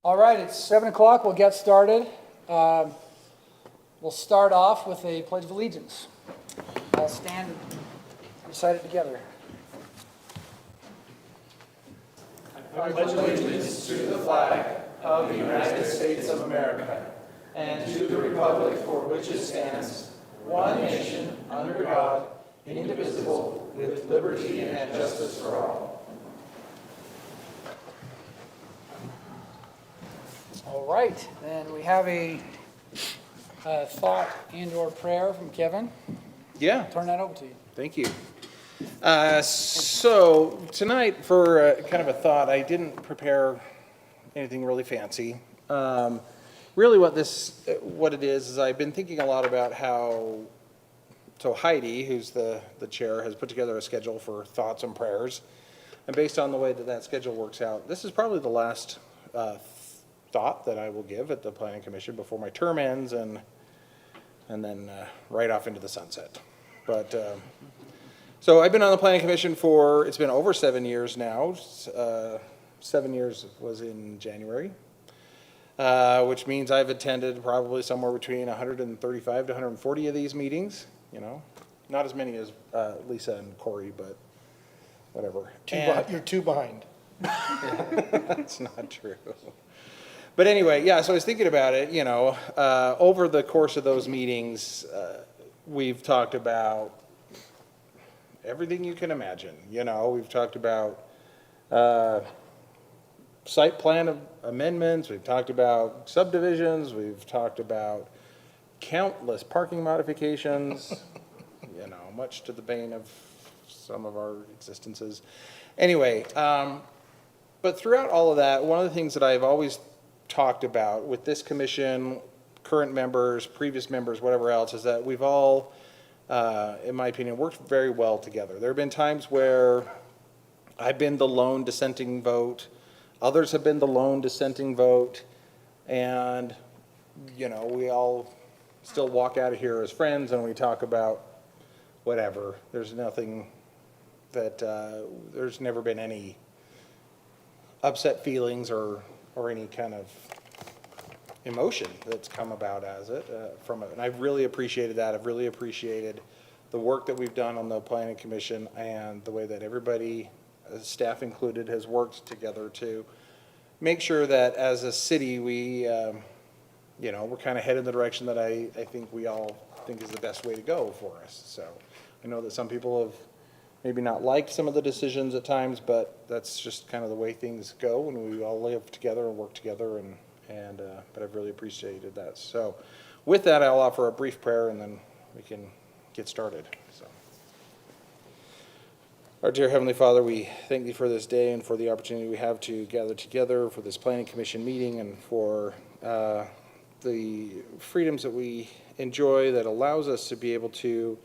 All right, it's 7 o'clock. We'll get started. We'll start off with a Pledge of Allegiance. I'll stand and recite it together. I pledge allegiance to the flag of the United States of America and to the republic for which it stands, one nation, under God, indivisible, with liberty and justice for all. All right, then we have a thought and/or prayer from Kevin. Yeah, Turn that over to you. thank you. So tonight, for kind of a thought, I didn't prepare anything really fancy. Really, what it is I've been thinking a lot about how. So Heidi, who's the chair, has put together a schedule for thoughts and prayers, and based on the way that schedule works out, this is probably the last thought that I will give at the Planning Commission before my term ends, and then right off into the sunset. But so I've been on the Planning Commission it's been over 7 years now. 7 years was in January, which means I've attended probably somewhere between 135 to 140 of these meetings. You know, not as many as Lisa and Corey, but whatever. You're two behind. That's not true. But anyway, yeah, so I was thinking about it, over the course of those meetings, we've talked about everything you can imagine. We've talked about site plan amendments, we've talked about subdivisions, we've talked about countless parking modifications, much to the bane of some of our existences. Anyway, but throughout all of that, one of the things that I've always talked about with this commission, current members, previous members, whatever else, is that we've all, in my opinion, worked very well together. There have been times where I've been the lone dissenting vote, others have been the lone dissenting vote, and, we all still walk out of here as friends and we talk about whatever. There's nothing that, there's never been any upset feelings or any kind of emotion that's come about as it from it. And I've really appreciated that. I've really appreciated the work that we've done on the Planning Commission and the way that everybody, staff included, has worked together to make sure that as a city we, we're kind of headed in the direction that I think we all think is the best way to go for us. So I know that some people have maybe not liked some of the decisions at times, but that's just kind of the way things go, and we all live together and work together, but I've really appreciated that. So with that, I'll offer a brief prayer, and then we can get started. So, our dear Heavenly Father, we thank you for this day and for the opportunity we have to gather together for this Planning Commission meeting, and for the freedoms that we enjoy that allows us to be able to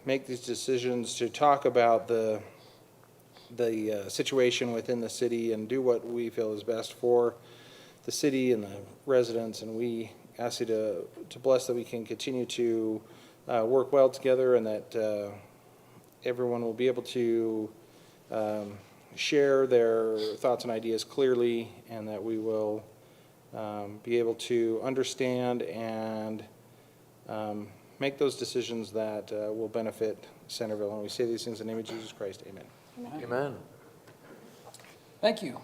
make these decisions, to talk about the situation within the city and do what we feel is best for the city and the residents. And we ask you to bless that we can continue to work well together, and that everyone will be able to share their thoughts and ideas clearly, and that we will be able to understand and make those decisions that will benefit Centerville. And we say these things in the name of Jesus Christ. Amen. Amen. Thank you.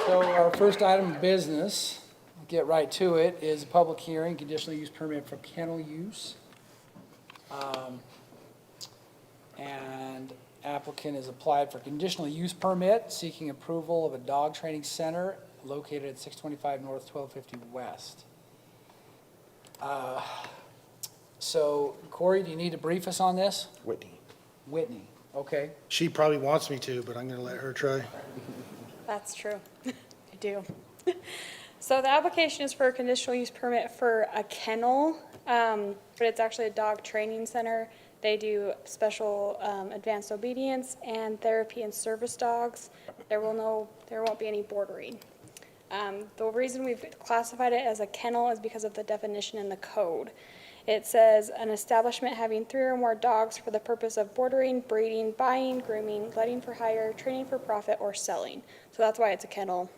So our first item of business, we'll get right to it, is a public hearing, conditional use permit for kennel use. And applicant has applied for conditional use permit seeking approval of a dog training center located at 625 North, 1250 West. So Corey, do you need to brief us on this? Whitney, okay. She probably wants me to, but I'm going to let her try. That's true. I do. So the application is for a conditional use permit for a kennel, but it's actually a dog training center. They do special advanced obedience and therapy and service dogs. There won't be any bordering. The reason we've classified it as a kennel is because of the definition in the code. It says, an establishment having 3 or more dogs for the purpose of boarding, breeding, buying, grooming, letting for hire, training for profit, or selling. So that's why it's a kennel.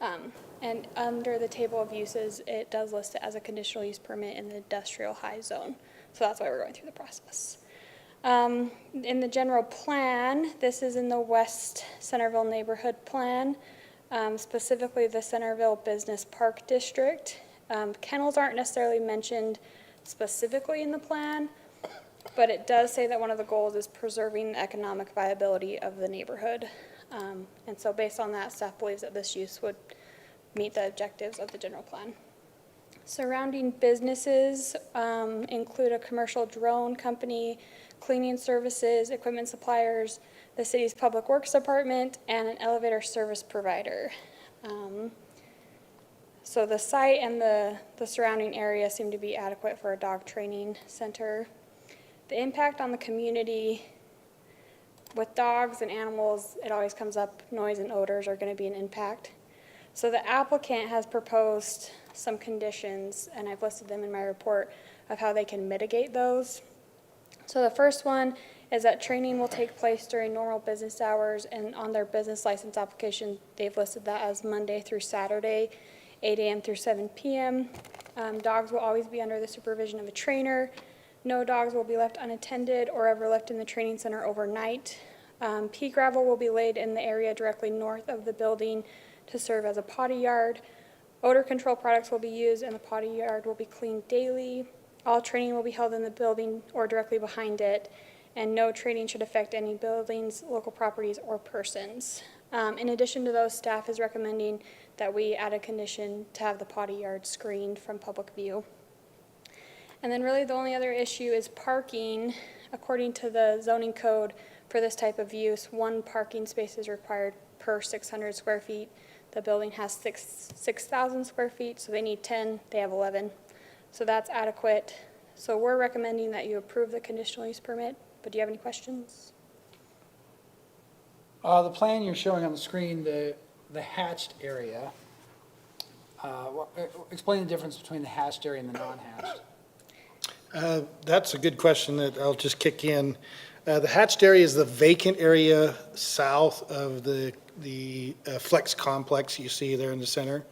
And under the table of uses, it does list it as a conditional use permit in the industrial high zone. So that's why we're going through the process. In the general plan, this is in the West Centerville Neighborhood Plan, specifically the Centerville Business Park District. Kennels aren't necessarily mentioned specifically in the plan, but it does say that one of the goals is preserving the economic viability of the neighborhood. And so based on that, staff believes that this use would meet the objectives of the general plan. Surrounding businesses include a commercial drone company, cleaning services, equipment suppliers, the city's public works department, and an elevator service provider. So the site and the surrounding area seem to be adequate for a dog training center. The impact on the community with dogs and animals, it always comes up, noise and odors are going to be an impact. So the applicant has proposed some conditions, and I've listed them in my report, of how they can mitigate those. So the first one is that training will take place during normal business hours, and on their business license application, they've listed that as Monday through Saturday, 8 a.m. through 7 p.m. Dogs will always be under the supervision of a trainer. No dogs will be left unattended or ever left in the training center overnight. Pea gravel will be laid in the area directly north of the building to serve as a potty yard. Odor control products will be used and the potty yard will be cleaned daily. All training will be held in the building or directly behind it, and no training should affect any buildings, local properties, or persons. In addition to those, staff is recommending that we add a condition to have the potty yard screened from public view. And then really the only other issue is parking. According to the zoning code for this type of use, 1 parking space is required per 600 square feet. The building has 6,000 square feet, so they need 10, they have 11. So that's adequate. So we're recommending that you approve the conditional use permit, but do you have any questions? The plan you're showing on the screen, the hatched area, explain the difference between the hatched area and the non-hatched. That's a good question that I'll just kick in. The hatched area is the vacant area south of the Flex complex you see there in the center.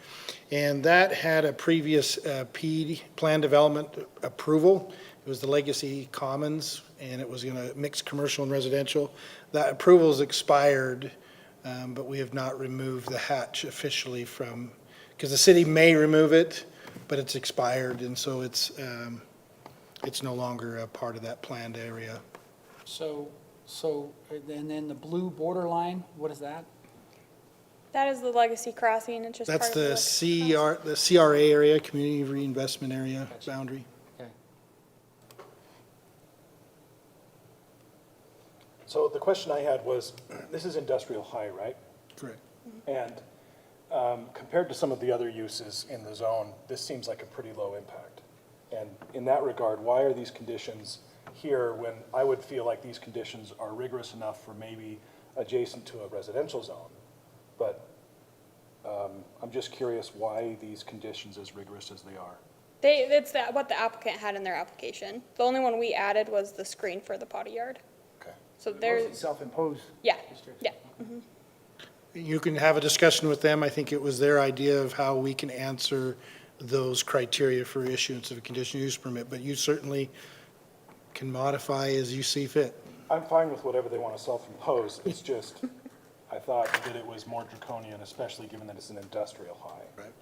And that had a previous P plan development approval. It was the Legacy Commons, and it was going to mix commercial and residential. That approval's expired, but we have not removed the hatch officially from, because the city may remove it, but it's expired, and so it's no longer a part of that planned area. So, and then the blue borderline, what is that? That is the Legacy Crossing. It's just That's part of the Legacy Crossing. the CRA area, Community Reinvestment Area boundary. Okay. So the question I had was, this is industrial high, right? Correct. And compared to some of the other uses in the zone, this seems like a pretty low impact. And in that regard, why are these conditions here when I would feel like these conditions are rigorous enough for maybe adjacent to a residential zone? But I'm just curious why these conditions as rigorous as they are. It's what the applicant had in their application. The only one we added was the screen for the potty yard. Okay. So there's, Self-imposed. yeah, yeah. You can have a discussion with them. I think it was their idea of how we can answer those criteria for issuance of a conditional use permit, but you certainly can modify as you see fit. I'm fine with whatever they want to self-impose. It's just, I thought that it was more draconian, especially given that it's an industrial high. Right.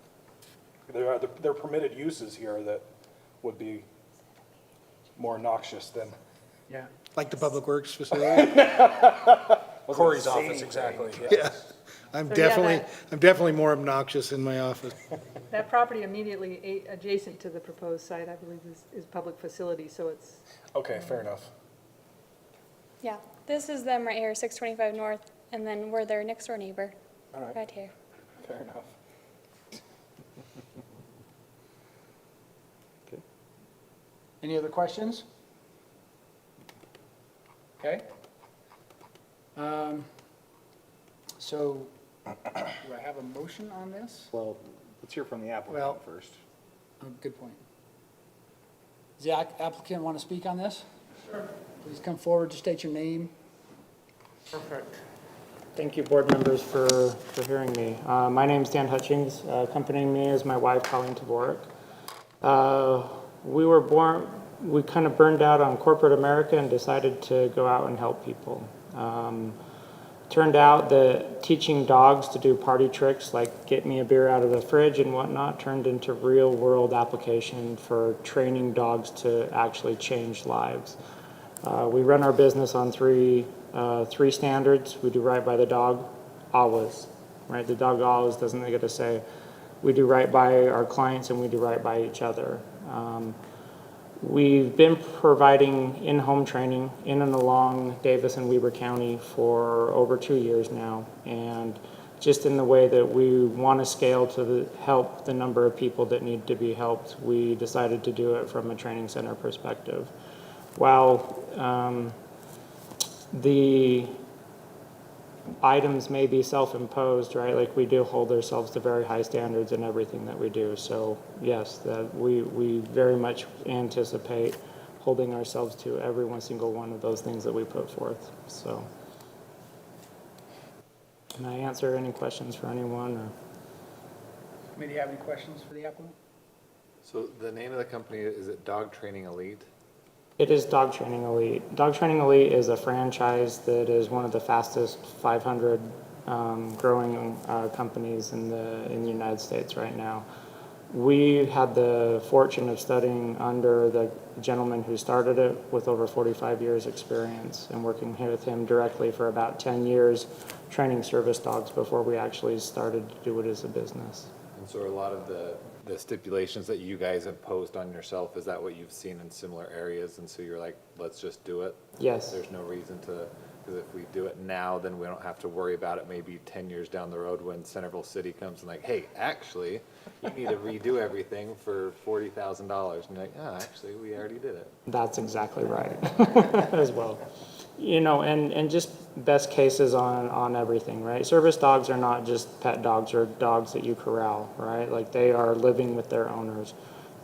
There are permitted uses here that would be more noxious than. Yeah. Like the Public Works facility. Corey's office, exactly. Yeah. I'm So, yeah, definitely more obnoxious in my office. That property immediately adjacent to the proposed site, I believe, is public facility, so it's, Okay, fair enough. Yeah, this is them right here, 625 North, and then we're their next door neighbor, All right, right here. fair enough. Any other questions? Okay. So, do I have a motion on this? Well, let's hear from the Well- applicant first. Oh, good point. Does the applicant want to speak on this? Sure. Please come forward to state your name. Perfect. Thank you, board members, for hearing me. My name's Dan Hutchings. Accompanying me is my wife, Colleen Tavorik. We kind of burned out on corporate America and decided to go out and help people. Turned out that teaching dogs to do party tricks, like get me a beer out of the fridge and whatnot, turned into real-world application for training dogs to actually change lives. We run our business on three standards. We do right by the dog, always, right? The dog always doesn't get a say. We do right by our clients and we do right by each other. We've been providing in-home training in and along Davis and Weber County for over 2 years now. And just in the way that we want to scale to help the number of people that need to be helped, we decided to do it from a training center perspective. While the items may be self-imposed, right? Like we do hold ourselves to very high standards in everything that we do. So yes, that we very much anticipate holding ourselves to every one single one of those things that we put forth. So can I answer any questions for anyone? Or? Committee have any questions for the applicant? So the name of the company, is it Dog Training Elite? It is Dog Training Elite. Dog Training Elite is a franchise that is one of the fastest 500 growing companies in the United States right now. We had the fortune of studying under the gentleman who started it with over 45 years experience and working here with him directly for about 10 years training service dogs before we actually started to do it as a business. And so a lot of the stipulations that you guys have posed on yourself, is that what you've seen in similar areas? And so you're like, let's just do it? Yes. There's no reason to, because if we do it now, then we don't have to worry about it maybe 10 years down the road when Centerville City comes and like, hey, actually, you need to redo everything for $40,000. And you're like, oh, actually, we already did it. That's exactly right as well. You know, and just best cases on everything, right? Service dogs are not just pet dogs or dogs that you corral, right? Like they are living with their owners.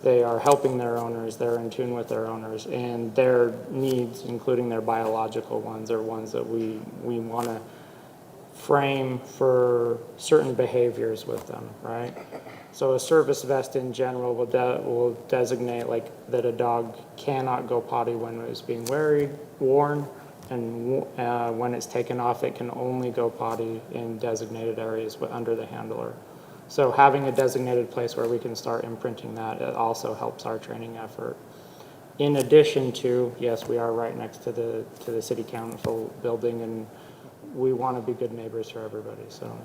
They are helping their owners. They're in tune with their owners, and their needs, including their biological ones, are ones that we want to frame for certain behaviors with them, right? So a service vest in general will designate like that a dog cannot go potty when it's being worn, and when it's taken off, it can only go potty in designated areas under the handler. So having a designated place where we can start imprinting that, it also helps our training effort. In addition to, yes, we are right next to the city council building, and we want to be good neighbors for everybody, so.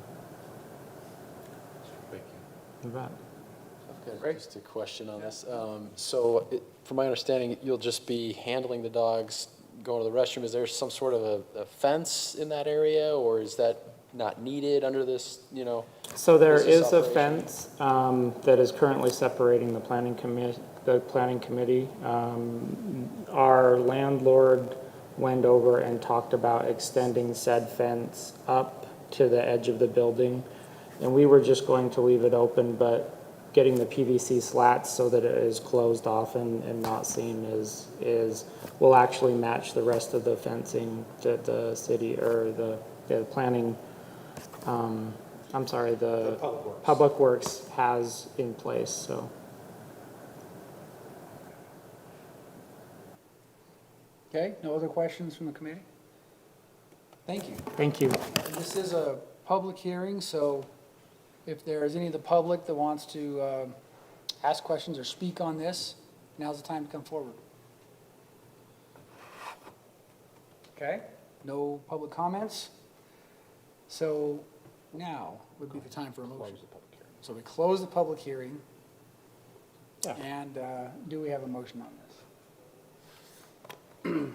Thank you. You bet. I've got just a question on this. So from my understanding, you'll just be handling the dogs, going to the restroom. Is there some sort of a fence in that area, or is that not needed under this, you know? So there business is a operation? fence that is currently separating the planning committee. Our landlord went over and talked about extending said fence up to the edge of the building. And we were just going to leave it open, but getting the PVC slats so that it is closed off and not seen will actually match the rest of the fencing that the city or the planning, the Public Works has in place, so. Okay, no other questions from the committee? Thank you. Thank you. This is a public hearing, so if there is any of the public that wants to ask questions or speak on this, now's the time to come forward. Okay, no public comments? So now would be the time for a motion. So we close the public hearing. Yeah. And do we have a motion on this?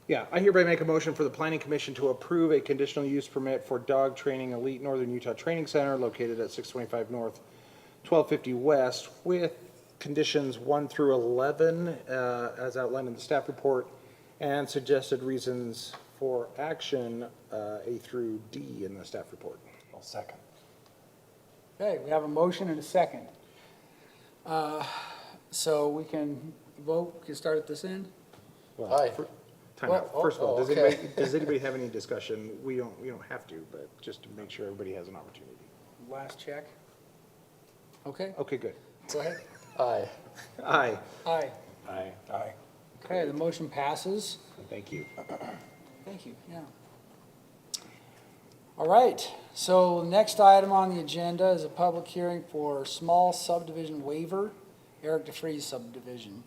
Yeah, I hereby make a motion for the Planning Commission to approve a conditional use permit for Dog Training Elite Northern Utah Training Center located at 625 North, 1250 West, with conditions 1 through 11 as outlined in the staff report, and suggested reasons for action A through D in the staff report. I'll second. Okay, we have a motion and a second. So we can vote, we can start at this end? Aye. Time out. Oh, First of all, oh, does okay. anybody have any discussion? We don't have to, but just to make sure everybody has an opportunity. Last check. Okay, Okay, good. go ahead. Aye. Aye. Aye. Aye. Aye. Okay, the motion passes. Thank you. Thank you, yeah. All right, so the next item on the agenda is a public hearing for small subdivision waiver, Eric DeFreeze subdivision.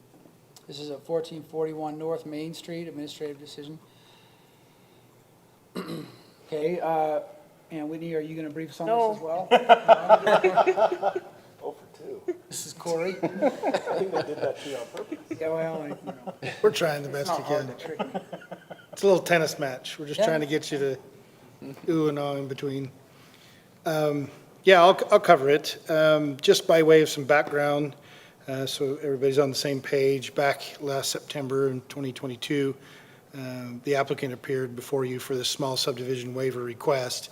This is at 1441 North Main Street, administrative decision. Okay, and Whitney, are you going to brief us on this as well? Oh, for two. This is Corey. I think they did that to you on purpose. Yeah, well, you know, We're trying the it's best not we hard can. to trick me. It's a little tennis match. We're just Yeah. trying to get you to ooh and ah in between. Yeah, I'll cover it. Just by way of some background, so everybody's on the same page. Back last September in 2022, the applicant appeared before you for this small subdivision waiver request.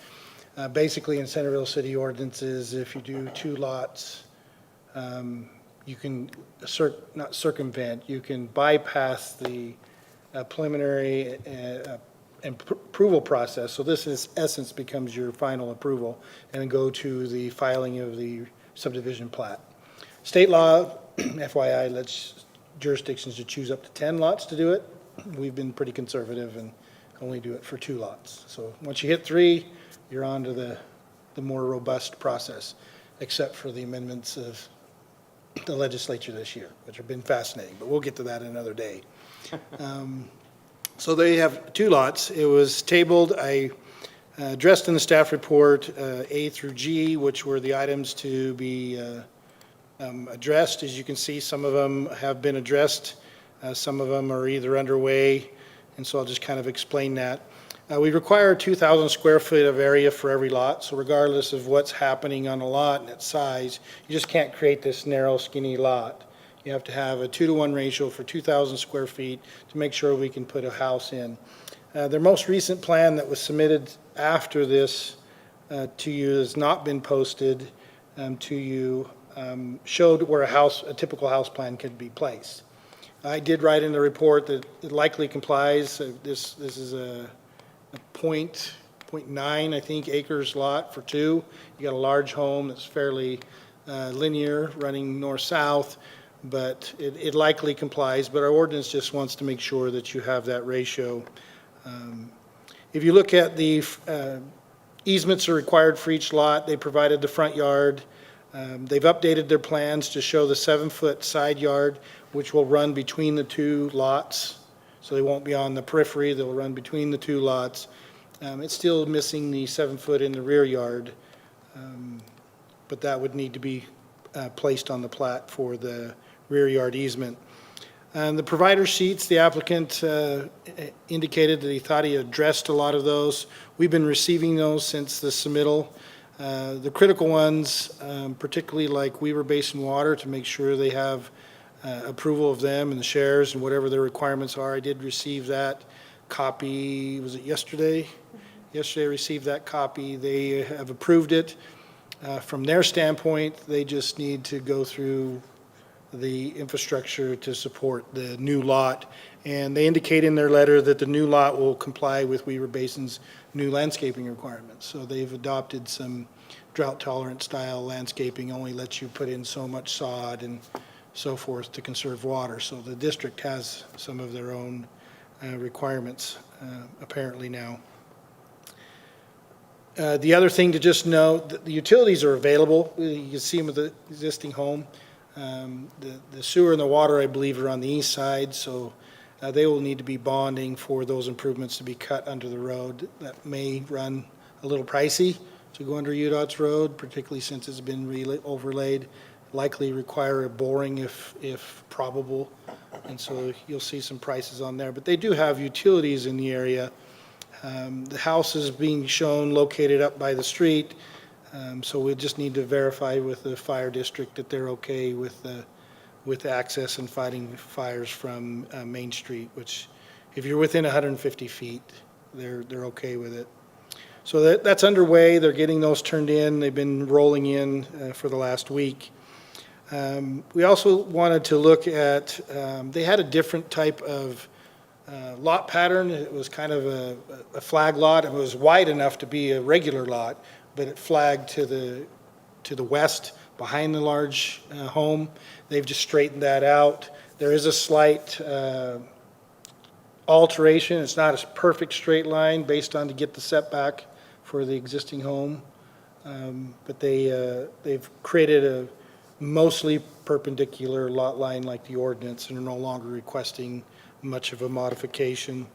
Basically, in Centerville City ordinances, if you do two lots, you can not circumvent, you can bypass the preliminary approval process. So this is essence becomes your final approval and then go to the filing of the subdivision plat. State law, FYI, lets jurisdictions to choose up to 10 lots to do it. We've been pretty conservative and only do it for 2 lots. So once you hit 3, you're on to the more robust process, except for the amendments of the legislature this year, which have been fascinating, but we'll get to that another day. So they have 2 lots. It was tabled, I addressed in the staff report A through G, which were the items to be addressed. As you can see, some of them have been addressed. Some of them are either underway, and so I'll just kind of explain that. We require 2,000 square feet of area for every lot, so regardless of what's happening on a lot and its size, you just can't create this narrow, skinny lot. You have to have a 2-to-1 ratio for 2,000 square feet to make sure we can put a house in. Their most recent plan that was submitted after this to you has not been posted to you, showed where a typical house plan could be placed. I did write in the report that it likely complies. This is a 0.9, I think, acres lot for 2. You got a large home that's fairly linear, running north-south, but it likely complies. But our ordinance just wants to make sure that you have that ratio. If you look at the easements are required for each lot, they provided the front yard. They've updated their plans to show the 7-foot side yard, which will run between the 2 lots. So they won't be on the periphery, they'll run between the 2 lots. It's still missing the 7-foot in the rear yard, but that would need to be placed on the plat for the rear yard easement. And the provider sheets, the applicant indicated that he thought he addressed a lot of those. We've been receiving those since the submittal. The critical ones, particularly like Weaver Basin Water, to make sure they have approval of them and the shares and whatever their requirements are. I did receive that copy, was it yesterday? Yesterday I received that copy. They have approved it. From their standpoint, they just need to go through the infrastructure to support the new lot. And they indicate in their letter that the new lot will comply with Weaver Basin's new landscaping requirements. So they've adopted some drought-tolerant style landscaping, only lets you put in so much sod and so forth to conserve water. So the district has some of their own requirements apparently now. The other thing to just note, that the utilities are available. You can see them with the existing home. The sewer and the water, I believe, are on the east side, so they will need to be bonding for those improvements to be cut under the road. That may run a little pricey to go under UDOT's road, particularly since it's been overlaid. Likely require a boring if probable, and so you'll see some prices on there. But they do have utilities in the area. The house is being shown located up by the street. So we just need to verify with the fire district that they're okay with access and fighting fires from Main Street, which if you're within 150 feet, they're okay with it. So that's underway. They're getting those turned in. They've been rolling in for the last week. We also wanted to look at, they had a different type of lot pattern. It was kind of a flag lot. It was wide enough to be a regular lot, but it flagged to the west behind the large home. They've just straightened that out. There is a slight alteration. It's not a perfect straight line based on to get the setback for the existing home. But they've created a mostly perpendicular lot line like the ordinance and are no longer requesting much of a modification.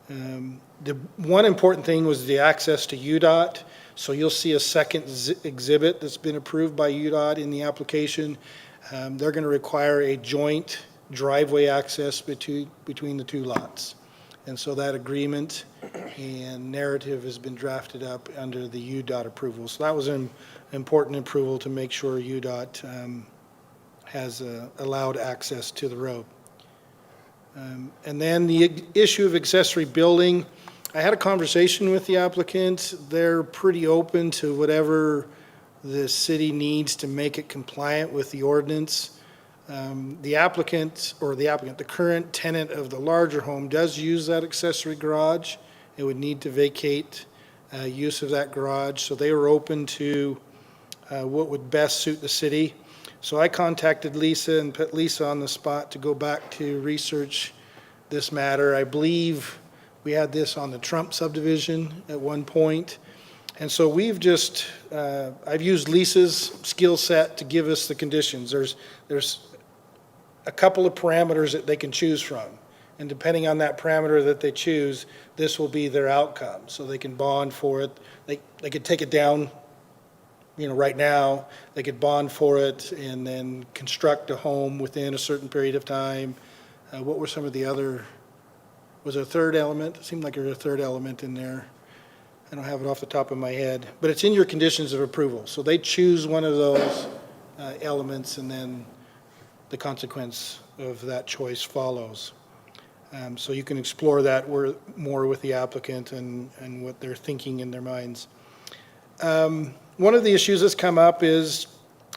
The one important thing was the access to UDOT. So you'll see a second exhibit that's been approved by UDOT in the application. They're going to require a joint driveway access between the two lots. And so that agreement and narrative has been drafted up under the UDOT approval. So that was an important approval to make sure UDOT has allowed access to the road. And then the issue of accessory building, I had a conversation with the applicant. They're pretty open to whatever the city needs to make it compliant with the ordinance. The current tenant of the larger home does use that accessory garage. It would need to vacate use of that garage. So they were open to what would best suit the city. So I contacted Lisa and put Lisa on the spot to go back to research this matter. I believe we had this on the Trump subdivision at one point. And so we've just, I've used Lisa's skill set to give us the conditions. There's a couple of parameters that they can choose from. And depending on that parameter that they choose, this will be their outcome. So they can bond for it. They could take it down, right now. They could bond for it and then construct a home within a certain period of time. What were some of the other, was there a third element? It seemed like there was a third element in there. I don't have it off the top of my head, but it's in your conditions of approval. So they choose one of those elements, and then the consequence of that choice follows. So you can explore that more with the applicant and what they're thinking in their minds. One of the issues that's come up is,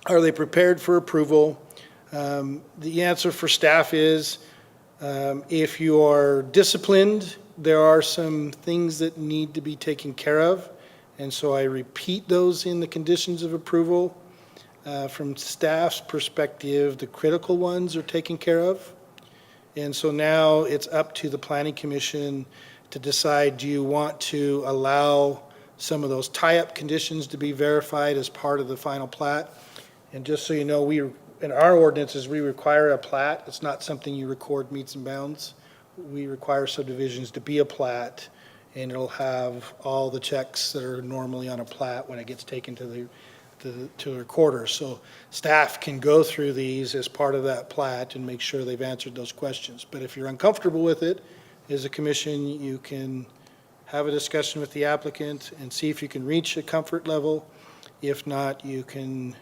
are they prepared for approval? The answer for staff is, if you are disciplined, there are some things that need to be taken care of, and so I repeat those in the conditions of approval. From staff's perspective, the critical ones are taken care of, and so now it's up to the Planning Commission to decide, do you want to allow some of those tie-up conditions to be verified as part of the final plat? And just so you know, in our ordinances, we require a plat. It's not something you record meets and bounds. We require subdivisions to be a plat, and it'll have all the checks that are normally on a plat when it gets taken to the recorder. So staff can go through these as part of that plat and make sure they've answered those questions. But if you're uncomfortable with it, as a commission, you can have a discussion with the applicant and see if you can reach a comfort level. If not, you can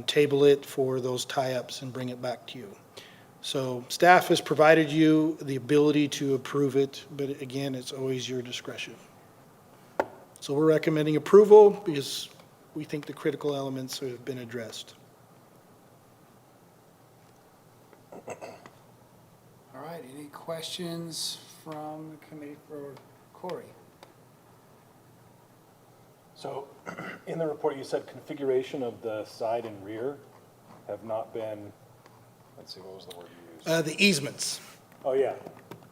table it for those tie-ups and bring it back to you. So staff has provided you the ability to approve it, but again, it's always your discretion. So we're recommending approval because we think the critical elements have been addressed. All right, any questions from the committee for Corey? So in the report, you said configuration of the side and rear have not been, let's see, what was the word you used? The easements. Oh, yeah.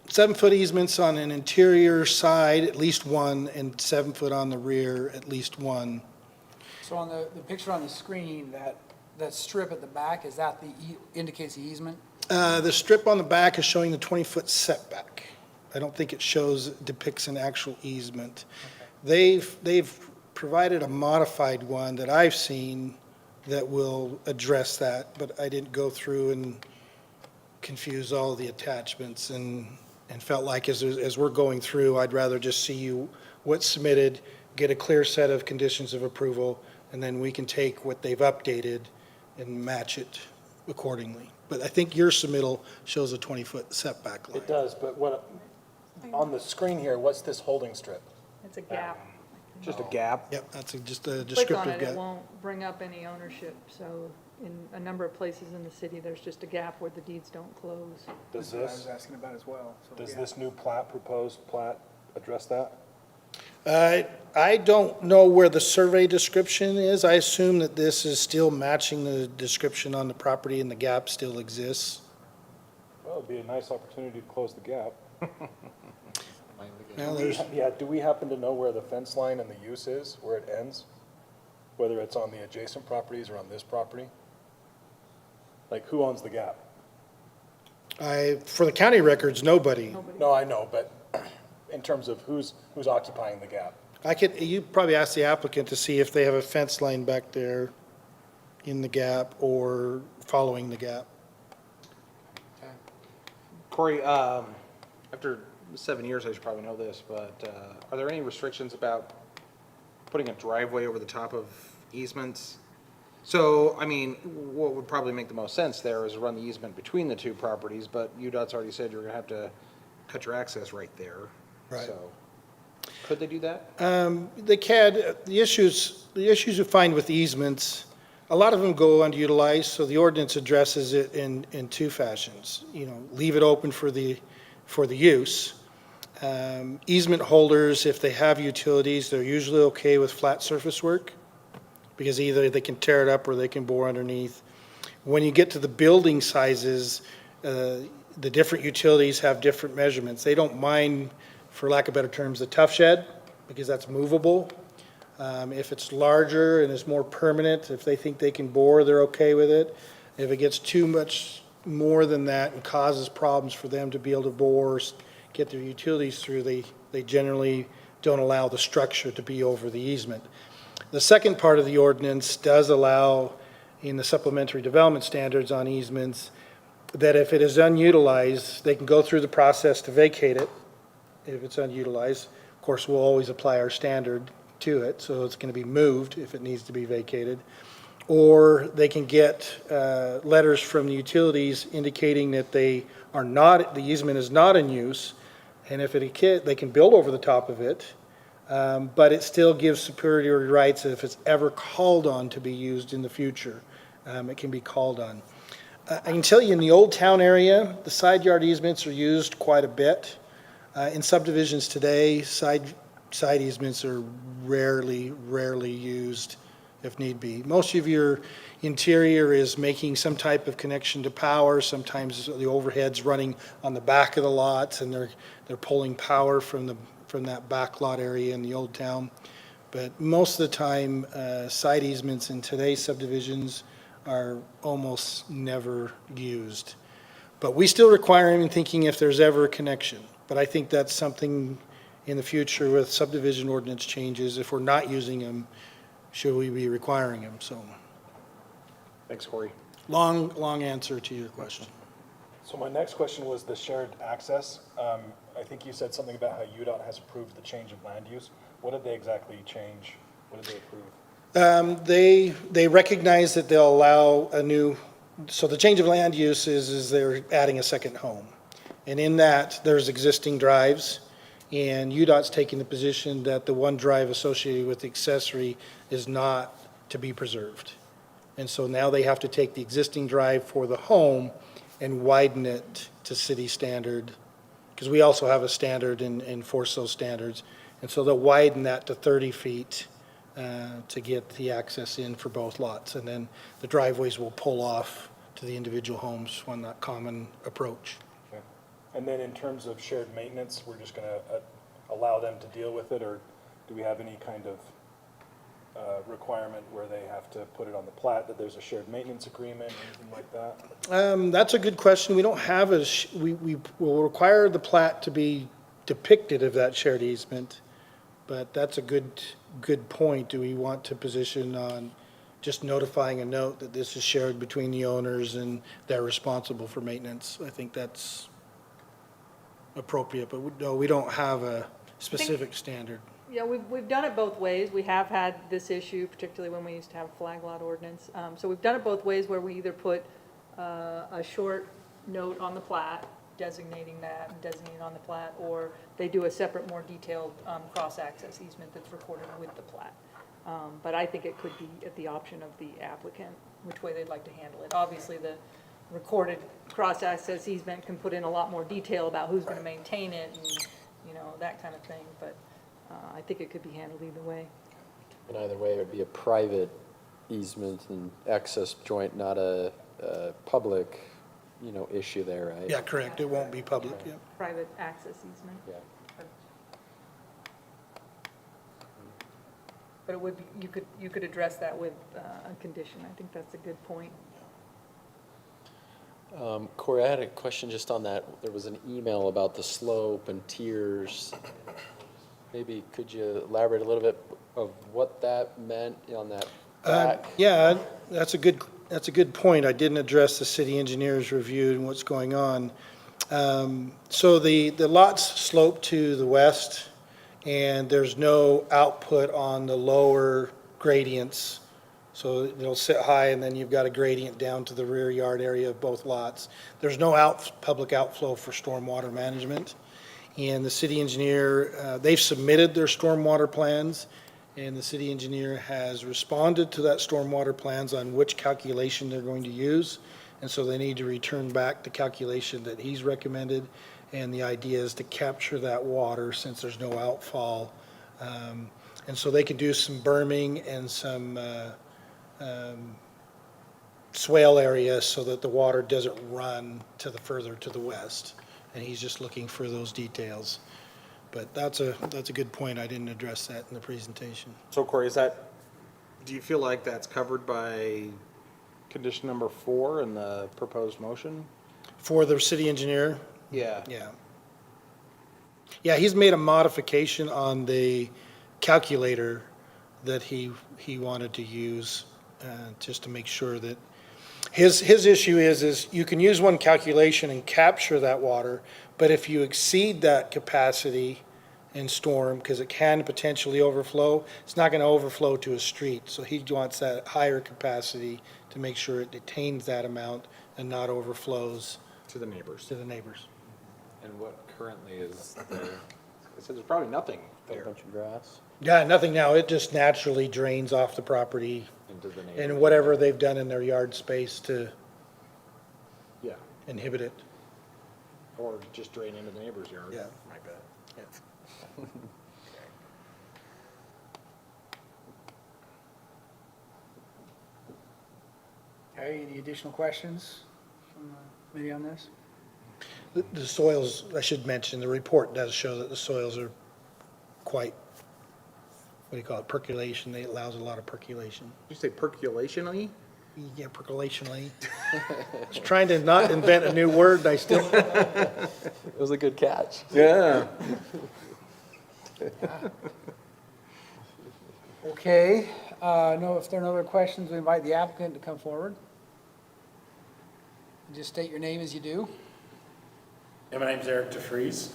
7-foot easements on an interior side, at least one, and 7-foot on the rear, at least one. So on the picture on the screen, that strip at the back, is that indicates the easement? The strip on the back is showing the 20-foot setback. I don't think it depicts an actual easement. Okay. They've provided a modified one that I've seen that will address that, but I didn't go through and confuse all the attachments and felt like as we're going through, I'd rather just see what's submitted, get a clear set of conditions of approval, and then we can take what they've updated and match it accordingly. But I think your submittal shows a 20-foot setback line. It does, but on the screen here, what's this holding strip? It's a gap. Just a gap? Yep, that's just a Click on descriptive it, it gap. won't bring up any ownership, so in a number of places in the city, there's just a gap where the deeds don't close. Does That's what I was this, asking about as well. So, does yeah. this new plat, proposed plat, address that? I don't know where the survey description is. I assume that this is still matching the description on the property and the gap still exists. Well, it'd be a nice opportunity to close the gap. Now, there's, Yeah, do we happen to know where the fence line and the use is, where it ends? Whether it's on the adjacent properties or on this property? Like, who owns the gap? for the county records, nobody. No, I know, but in terms of who's occupying the gap? You probably ask the applicant to see if they have a fence line back there in the gap or following the gap. Corey, after 7 years, I should probably know this, but are there any restrictions about putting a driveway over the top of easements? So, I mean, what would probably make the most sense there is run the easement between the two properties, but UDOT's already said you're gonna have to cut your access right there. Right. So, could they do that? The CAD, the issues you find with easements, a lot of them go underutilized, so the ordinance addresses it in two fashions. You know, leave it open for the use. Easement holders, if they have utilities, they're usually okay with flat surface work, because either they can tear it up or they can bore underneath. When you get to the building sizes, the different utilities have different measurements. They don't mind, for lack of better terms, the tough shed, because that's movable. If it's larger and it's more permanent, if they think they can bore, they're okay with it. If it gets too much more than that and causes problems for them to be able to bore, get their utilities through, they generally don't allow the structure to be over the easement. The second part of the ordinance does allow, in the supplementary development standards on easements, that if it is unutilized, they can go through the process to vacate it if it's unutilized. Of course, we'll always apply our standard to it, so it's going to be moved if it needs to be vacated. Or they can get letters from the utilities indicating that the easement is not in use, and if they can build over the top of it, but it still gives superiority rights if it's ever called on to be used in the future. It can be called on. I can tell you in the Old Town area, the side yard easements are used quite a bit. In subdivisions today, side easements are rarely used if need be. Most of your interior is making some type of connection to power. Sometimes the overhead's running on the back of the lots and they're pulling power from that back lot area in the Old Town. But most of the time, side easements in today's subdivisions are almost never used. But we still require them, thinking if there's ever a connection. But I think that's something in the future with subdivision ordinance changes, if we're not using them, should we be requiring them? So, Thanks, Corey. long answer to your question. So my next question was the shared access. I think you said something about how UDOT has approved the change of land use. What did they exactly change? What did they approve? They recognize that they'll allow so the change of land use is they're adding a second home. And in that, there's existing drives, and UDOT's taking the position that the one drive associated with the accessory is not to be preserved. And so now they have to take the existing drive for the home and widen it to city standard, because we also have a standard and enforce those standards. And so they'll widen that to 30 feet to get the access in for both lots. And then the driveways will pull off to the individual homes on that common approach. Okay. And then in terms of shared maintenance, we're just going to allow them to deal with it, or do we have any kind of requirement where they have to put it on the plat, that there's a shared maintenance agreement, anything like that? That's a good question. We don't have we will require the plat to be depicted of that shared easement, but that's a good point. Do we want to position on just notifying a note that this is shared between the owners and they're responsible for maintenance? I think that's appropriate, but no, we don't have a specific standard. Yeah, we've done it both ways. We have had this issue, particularly when we used to have flag lot ordinance. So we've done it both ways, where we either put a short note on the plat designating that and designating on the plat, or they do a separate, more detailed cross-access easement that's recorded with the plat. But I think it could be at the option of the applicant. which way they'd like to handle it. Obviously, the recorded cross-access easement can put in a lot more detail about who's going to maintain it and, you know, that kind of thing, but I think it could be handled either way. And either way, it would be a private easement and access joint, not a public, you know, issue there, right? Yeah, correct, it won't be public, yeah. Private access easement. Yeah. But it would be, you could address that with a condition. I think that's a good point. Corey, I had a question just on that. There was an email about the slope and tiers. Maybe could you elaborate a little bit of what that meant on that back? Yeah, that's a good point. I didn't address the city engineer's review and what's going on. So the lots slope to the west, and there's no output on the lower gradients. So it'll sit high, and then you've got a gradient down to the rear yard area of both lots. There's no public outflow for stormwater management. And the city engineer, they've submitted their stormwater plans, and the city engineer has responded to that stormwater plans on which calculation they're going to use. And so they need to return back the calculation that he's recommended. And the idea is to capture that water since there's no outfall. And so they can do some berming and some swale areas so that the water doesn't run to the further to the west. And he's just looking for those details. But that's a good point. I didn't address that in the presentation. So Corey, do you feel like that's covered by condition number 4 in the proposed motion? For the city engineer, Yeah. yeah. Yeah, he's made a modification on the calculator that he wanted to use, just to make sure that, his issue is you can use one calculation and capture that water, but if you exceed that capacity in storm, because it can potentially overflow, it's not going to overflow to a street. So he wants that higher capacity to make sure it detains that amount and not overflows To the neighbors. to the neighbors. And what currently is there? I said there's probably nothing A there. bunch of grass. Yeah, nothing now. It just naturally drains off the property Into the and neighborhood? whatever they've done in their yard space to Yeah. inhibit it. Or just drain into the neighbor's yard. Yeah. I bet. Okay, any additional questions from the committee on this? The soils, I should mention, the report does show that the soils are quite, what do you call it, percolation. It allows a lot of percolation. Did you say percolationally? Yeah, percolationally. I was trying to not invent a new word, and I still, It was a good catch. Yeah. Okay, no, if there are no other questions, we invite the applicant to come forward. Just state your name as you do. Yeah, my name's Eric DeFries,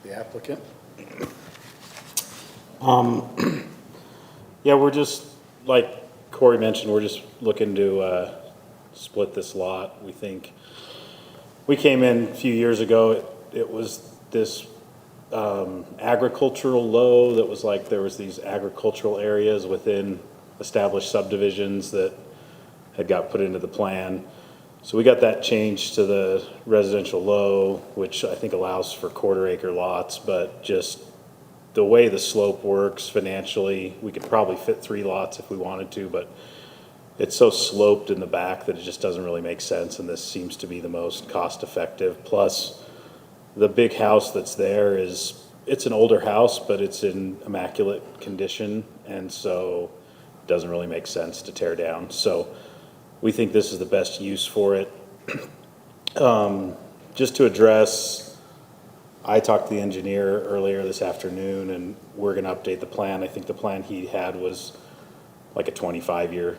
the applicant. Yeah, we're just, like Corey mentioned, we're just looking to split this lot. We think, we came in a few years ago, it was this agricultural low that was like, there was these agricultural areas within established subdivisions that had got put into the plan. So we got that changed to the residential low, which I think allows for 1/4 acre lots, but just the way the slope works financially, we could probably fit 3 lots if we wanted to, but it's so sloped in the back that it just doesn't really make sense, and this seems to be the most cost effective. Plus, the big house that's there it's an older house, but it's in immaculate condition, and so it doesn't really make sense to tear down. So we think this is the best use for it. Just to address, I talked to the engineer earlier this afternoon, and we're gonna update the plan. I think the plan he had was like a 25-year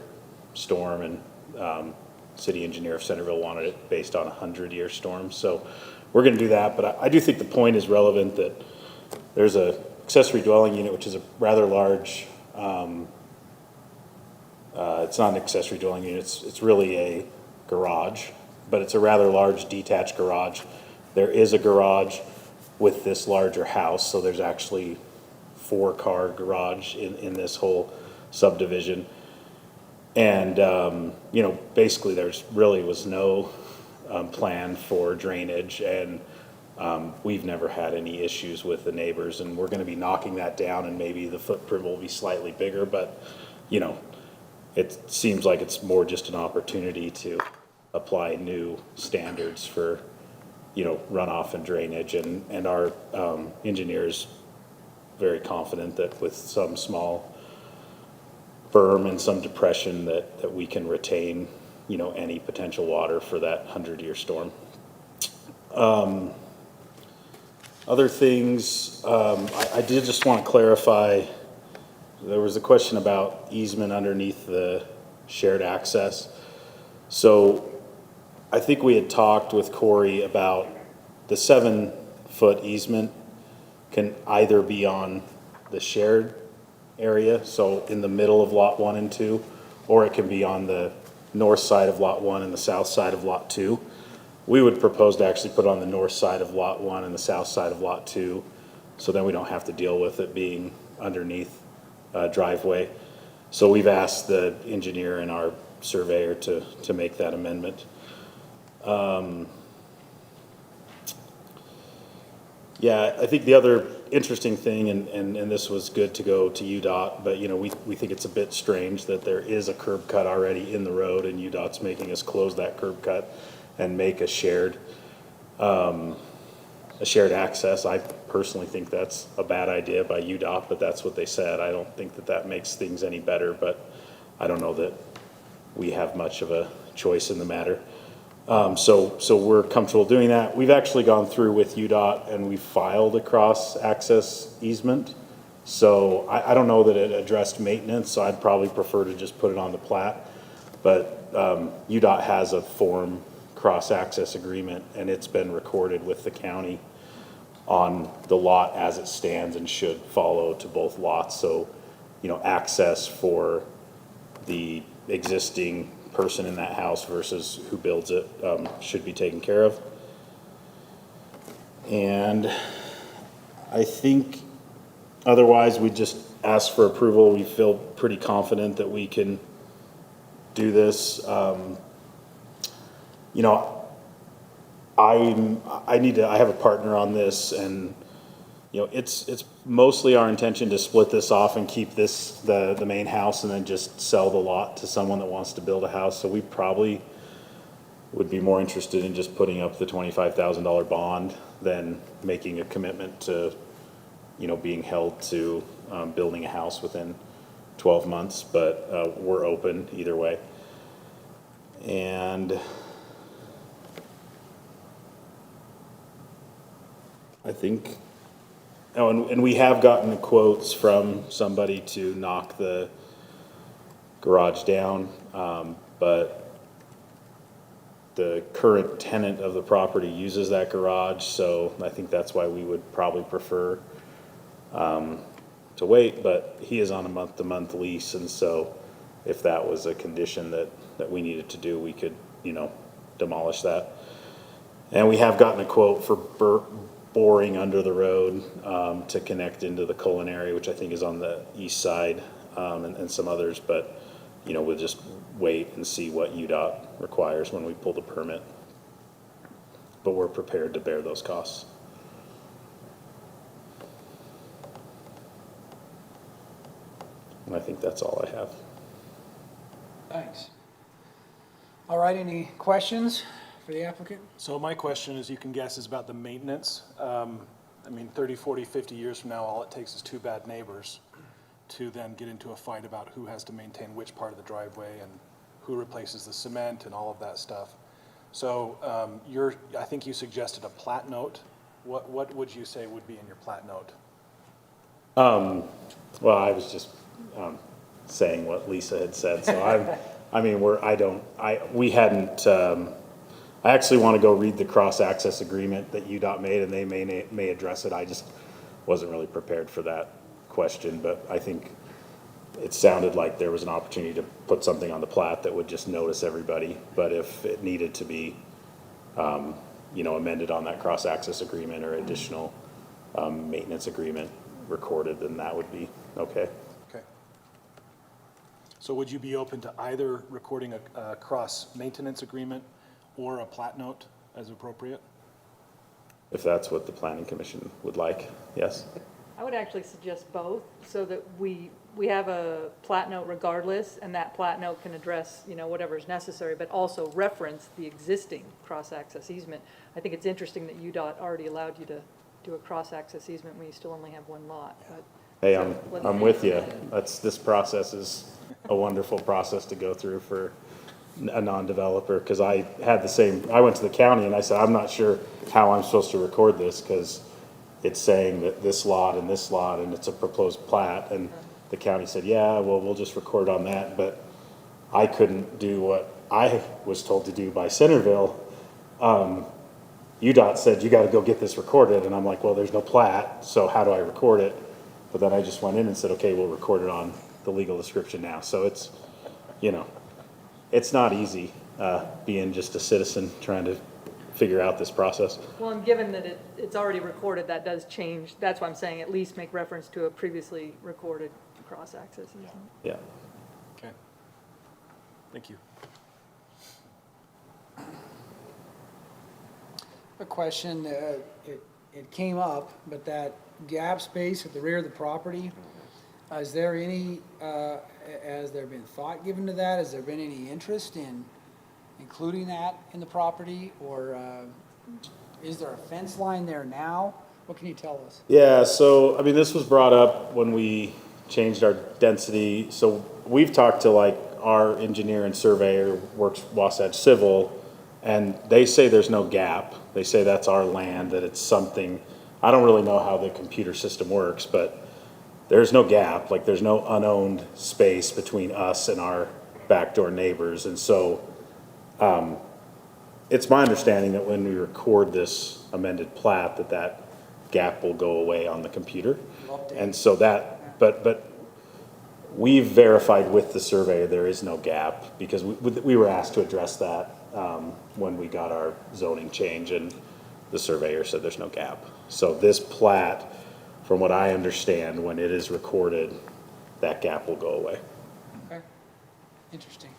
storm, and city engineer of Centerville wanted it based on a 100-year storm. So we're gonna do that, but I do think the point is relevant that there's a accessory dwelling unit, which is a rather large, it's not an accessory dwelling unit, it's really a garage, but it's a rather large detached garage. There is a garage with this larger house, so there's actually 4-car garage in this whole subdivision. And, you know, basically there's really was no plan for drainage, and we've never had any issues with the neighbors, and we're gonna be knocking that down, and maybe the footprint will be slightly bigger, but, you know, it seems like it's more just an opportunity to apply new standards for, you know, runoff and drainage, and our engineer's very confident that with some small berm and some depression that we can retain, you know, any potential water for that 100-year storm. Other things, I did just want to clarify, there was a question about easement underneath the shared access. So I think we had talked with Corey about the 7-foot easement can either be on the shared area, so in the middle of lot 1 and 2, or it can be on the north side of lot 1 and the south side of lot 2. We would propose to actually put it on the north side of lot 1 and the south side of lot 2, so then we don't have to deal with it being underneath driveway. So we've asked the engineer and our surveyor to make that amendment. Yeah, I think the other interesting thing, and this was good to go to UDOT, but you know, we think it's a bit strange that there is a curb cut already in the road, and UDOT's making us close that curb cut and make a shared access. I personally think that's a bad idea by UDOT, but that's what they said. I don't think that that makes things any better, but I don't know that we have much of a choice in the matter. So we're comfortable doing that. We've actually gone through with UDOT and we filed a cross-access easement. So I don't know that it addressed maintenance, so I'd probably prefer to just put it on the plat. But UDOT has a form cross-access agreement, and it's been recorded with the county on the lot as it stands and should follow to both lots. So, you know, access for the existing person in that house versus who builds it should be taken care of. And I think otherwise we just ask for approval. We feel pretty confident that we can do this. You know, I have a partner on this, and you know, it's mostly our intention to split this off and keep this the main house and then just sell the lot to someone that wants to build a house. So we probably would be more interested in just putting up the $25,000 bond than making a commitment to, you know, being held to building a house within 12 months, but we're open either way. And I think, oh, and we have gotten quotes from somebody to knock the garage down, but the current tenant of the property uses that garage, so I think that's why we would probably prefer to wait, but he is on a month-to-month lease, and so if that was a condition that we needed to do, we could, you know, demolish that. And we have gotten a quote for boring under the road to connect into the culinary, which I think is on the east side, and some others, but, you know, we'll just wait and see what UDOT requires when we pull the permit. But we're prepared to bear those costs. And I think that's all I have. Thanks. All right, any questions for the applicant? So my question, as you can guess, is about the maintenance. I mean, 30, 40, 50 years from now, all it takes is two bad neighbors to then get into a fight about who has to maintain which part of the driveway and who replaces the cement and all of that stuff. So I think you suggested a plat note. What would you say would be in your plat note? Well, I was just saying what Lisa had said, so we hadn't, I actually want to go read the cross-access agreement that UDOT made, and they may address it. I just wasn't really prepared for that question, but I think it sounded like there was an opportunity to put something on the plat that would just notice everybody. But if it needed to be, you know, amended on that cross-access agreement or additional maintenance agreement recorded, then that would be okay. Okay. So would you be open to either recording a cross-maintenance agreement or a plat note as appropriate? If that's what the planning commission would like, yes. I would actually suggest both, so that we have a plat note regardless, and that plat note can address, whatever is necessary, but also reference the existing cross-access easement. I think it's interesting that UDOT already allowed you to do a cross-access easement when you still only have one lot, but. Hey, so let's- I'm with you. This process is a wonderful process to go through for a non-developer, because I went to the county and I said, I'm not sure how I'm supposed to record this, because it's saying that this lot and it's a proposed plat, and the county said, yeah, well, we'll just record on that, but I couldn't do what I was told to do by Centerville. UDOT said, you gotta go get this recorded, and I'm like, well, there's no plat, so how do I record it? But then I just went in and said, okay, we'll record it on the legal description now. So it's, it's not easy, being just a citizen trying to figure out this process. Well, and given that it's already recorded, that does change, that's why I'm saying at least make reference to a previously recorded cross-access easement. Yeah. Okay. Thank you. A question, it came up, but that gap space at the rear of the property, is there any, has there been thought given to that? Has there been any interest in including that in the property? Or is there a fence line there now? What can you tell us? Yeah, so, I mean, this was brought up when we changed our density. So we've talked to like our engineer and surveyor, works Wasatch Civil, and they say there's no gap. They say that's our land, that it's something, I don't really know how the computer system works, but there's no gap, like there's no unowned space between us and our backdoor neighbors. And so, it's my understanding that when we record this amended plat, that gap will go away on the computer. And so but we've verified with the surveyor there is no gap, because we were asked to address that when we got our zoning change, and the surveyor said there's no gap. So this plat, from what I understand, when it is recorded, that gap will go away. Okay, interesting.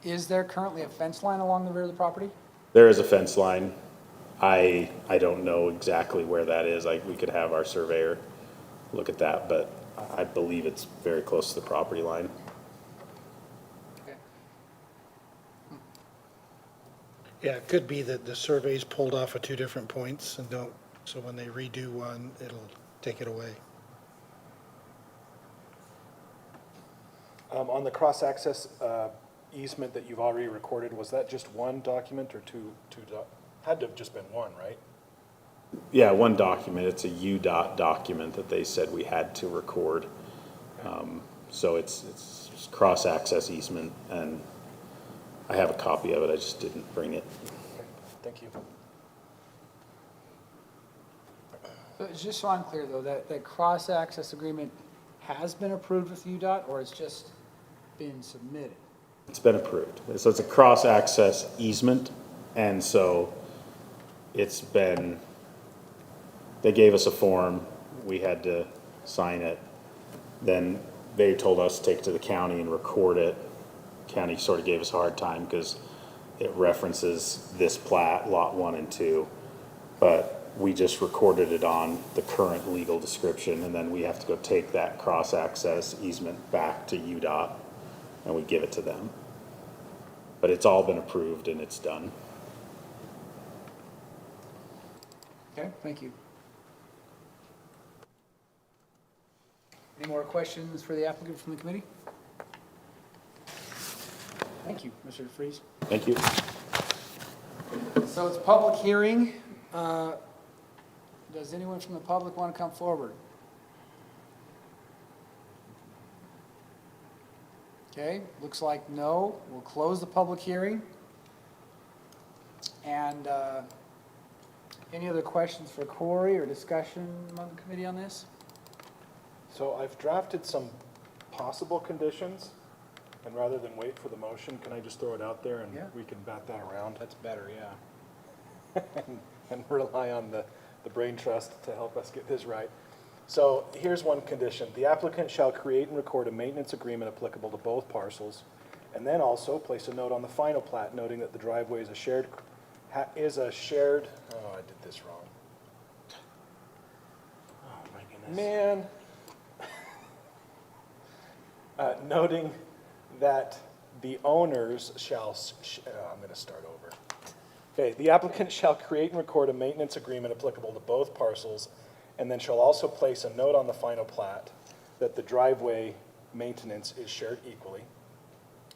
Is there currently a fence line along the rear of the property? There is a fence line. I don't know exactly where that is. We could have our surveyor look at that, but I believe it's very close to the property line. Okay. Yeah, it could be that the survey's pulled off at two different points and so when they redo one, it'll take it away. On the cross-access easement that you've already recorded, was that just one document or two? Had to have just been one, right? Yeah, one document. It's a UDOT document that they said we had to record. So it's cross-access easement, and I have a copy of it. I just didn't bring it. Okay, thank you. Just so I'm clear though, that cross-access agreement has been approved with UDOT, or it's just been submitted? It's been approved. So it's a cross-access easement, and so it's been, they gave us a form, we had to sign it. Then they told us to take it to the county and record it. County sort of gave us a hard time because it references this plat, lot 1 and 2, but we just recorded it on the current legal description, and then we have to go take that cross-access easement back to UDOT, and we give it to them. But it's all been approved and it's done. Okay, thank you. Any more questions for the applicant from the committee? Thank you, Mr. DeFreeze. Thank you. So it's public hearing. Does anyone from the public want to come forward? Okay, looks like no. We'll close the public hearing. And any other questions for Corey or discussion among the committee on this? So I've drafted some possible conditions, and rather than wait for the motion, can I just throw it out there and Yeah. we can bat that around? That's better, yeah. And rely on the brain trust to help us get this right. So here's one condition. The applicant shall create and record a maintenance agreement applicable to both parcels, and then also place a note on the final plat noting that the driveway is a shared, oh, I did this wrong. Oh, my goodness. Man. Noting that the owners shall, I'm going to start over. Okay, the applicant shall create and record a maintenance agreement applicable to both parcels, and then shall also place a note on the final plat that the driveway maintenance is shared equally.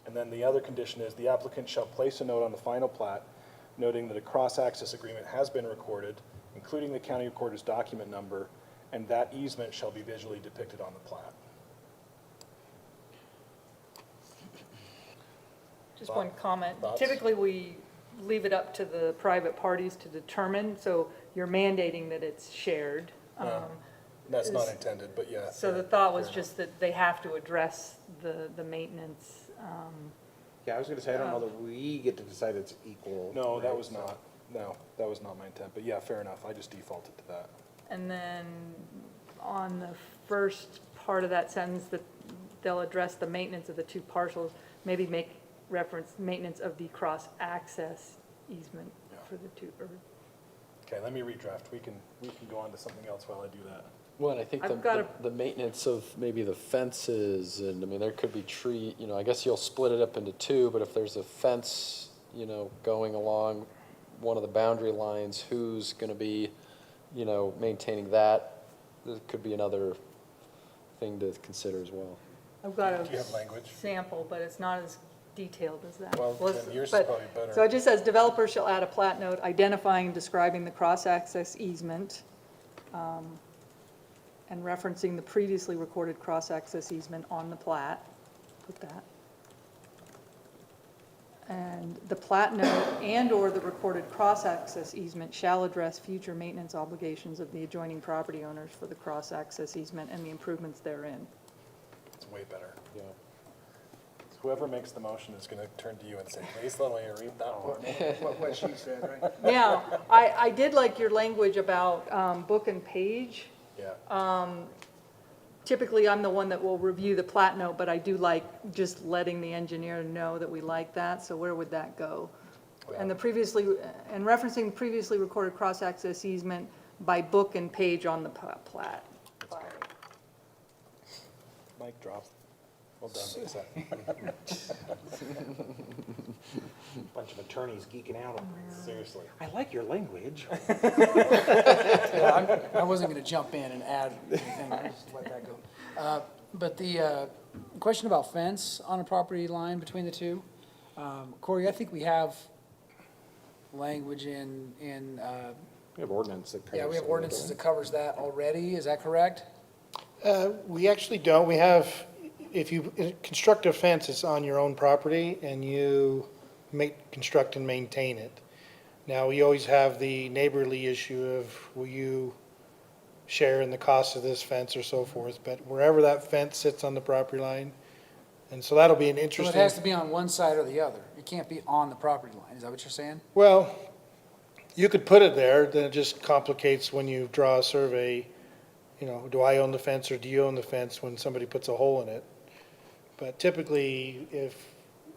And then the other condition is the applicant shall place a note on the final plat noting that a cross-access agreement has been recorded, including the county recorder's document number, and that easement shall be visually depicted on the plat. Just one comment. Thoughts? Typically, we leave it up to the private parties to determine, so you're mandating that it's shared. Yeah. That's not intended, but yeah. So the thought was just that they have to address the maintenance. Yeah, I was gonna say, I don't know that we get to decide it's equal. No, that right? was not, no, that was not my intent, but yeah, fair enough, I just defaulted to that. And then on the first part of that sentence, that they'll address the maintenance of the two parcels, maybe make reference maintenance of the cross-access easement for the two, or Okay, let me redraft, we can go on to something else while I do that. Well, and I think I've got the maintenance of maybe the fences, and I mean, there could be tree, I guess you'll split it up into two, but if there's a fence, going along one of the boundary lines, who's gonna be, maintaining that? There could be another thing to consider as well. I've got Do you have a language? sample, but it's not as detailed as that. Well, Let's- then yours is but- probably better. So it just says, developer shall add a plat note identifying and describing the cross-access easement, and referencing the previously recorded cross-access easement on the plat. Put that. And the plat note and/or the recorded cross-access easement shall address future maintenance obligations of the adjoining property owners for the cross-access easement and the improvements therein. It's way better. Yeah. Whoever makes the motion is gonna turn to you and say, please let me read that one. What she said, right? Now, I did like your language about book and page. Yeah. Typically, I'm the one that will review the plat note, but I do like just letting the engineer know that we like that, so where would that go? And the and referencing the previously recorded cross-access easement by book and page on the plat. Mic drop. Well done, Lisa. Bunch of attorneys geeking out on this. Seriously. I like your language. Yeah, I wasn't going to jump in and add anything, I'll just let that go. But the question about fence on a property line between the two, Corey, I think we have language in, We have ordinance that covers. yeah, we have some of it, ordinances don't that covers that already, is that correct? We actually don't. We have, if you construct a fence, it's on your own property, and you construct and maintain it. Now, we always have the neighborly issue of, will you share in the cost of this fence or so forth, but wherever that fence sits on the property line, and so that'll be an So interesting. it has to be on one side or the other, it can't be on the property line, is that what you're saying? Well, you could put it there, then it just complicates when you draw a survey, do I own the fence or do you own the fence when somebody puts a hole in it? But typically,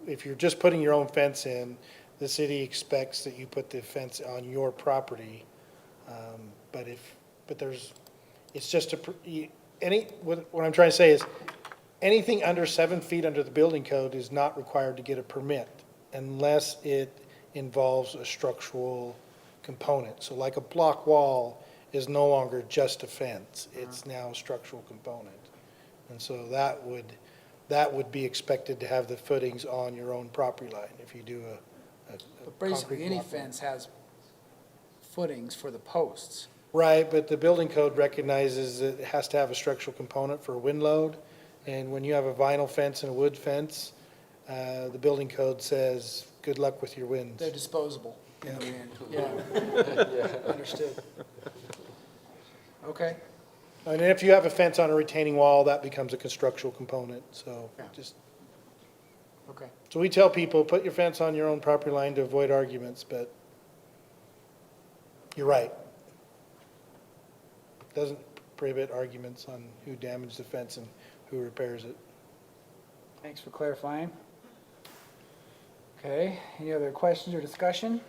if you're just putting your own fence in, the city expects that you put the fence on your property. It's just what I'm trying to say is, anything under 7 feet under the building code is not required to get a permit unless it involves a structural component. So like a block wall is no longer just a fence, it's now a structural component. And so that would be expected to have the footings on your own property line if you do a But basically, concrete any block wall. fence has footings for the posts. Right, but the building code recognizes that it has to have a structural component for a wind load. And when you have a vinyl fence and a wood fence, the building code says, good luck with your winds. They're disposable in the end, yeah. Understood. Okay, And if you have a fence on a retaining wall, that becomes a constructional component, so Yeah. okay. So we tell people, put your fence on your own property line to avoid arguments, but you're right. prohibit arguments on who damaged the fence and who repairs it. Thanks for clarifying. Okay, any other questions or discussion?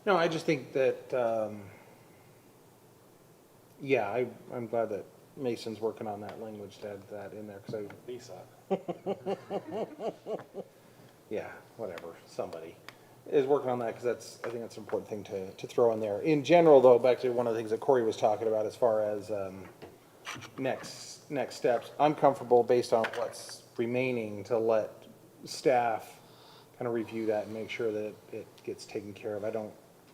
No, I just think that, yeah, I'm glad that Mason's working on that language to add that in there, because Lisa. yeah, whatever, somebody is working on that, because I think that's an important thing to throw in there. In general, though, back to one of the things that Corey was talking about as far as next steps, I'm comfortable based on what's remaining to let staff kind of review that and make sure that it gets taken care of.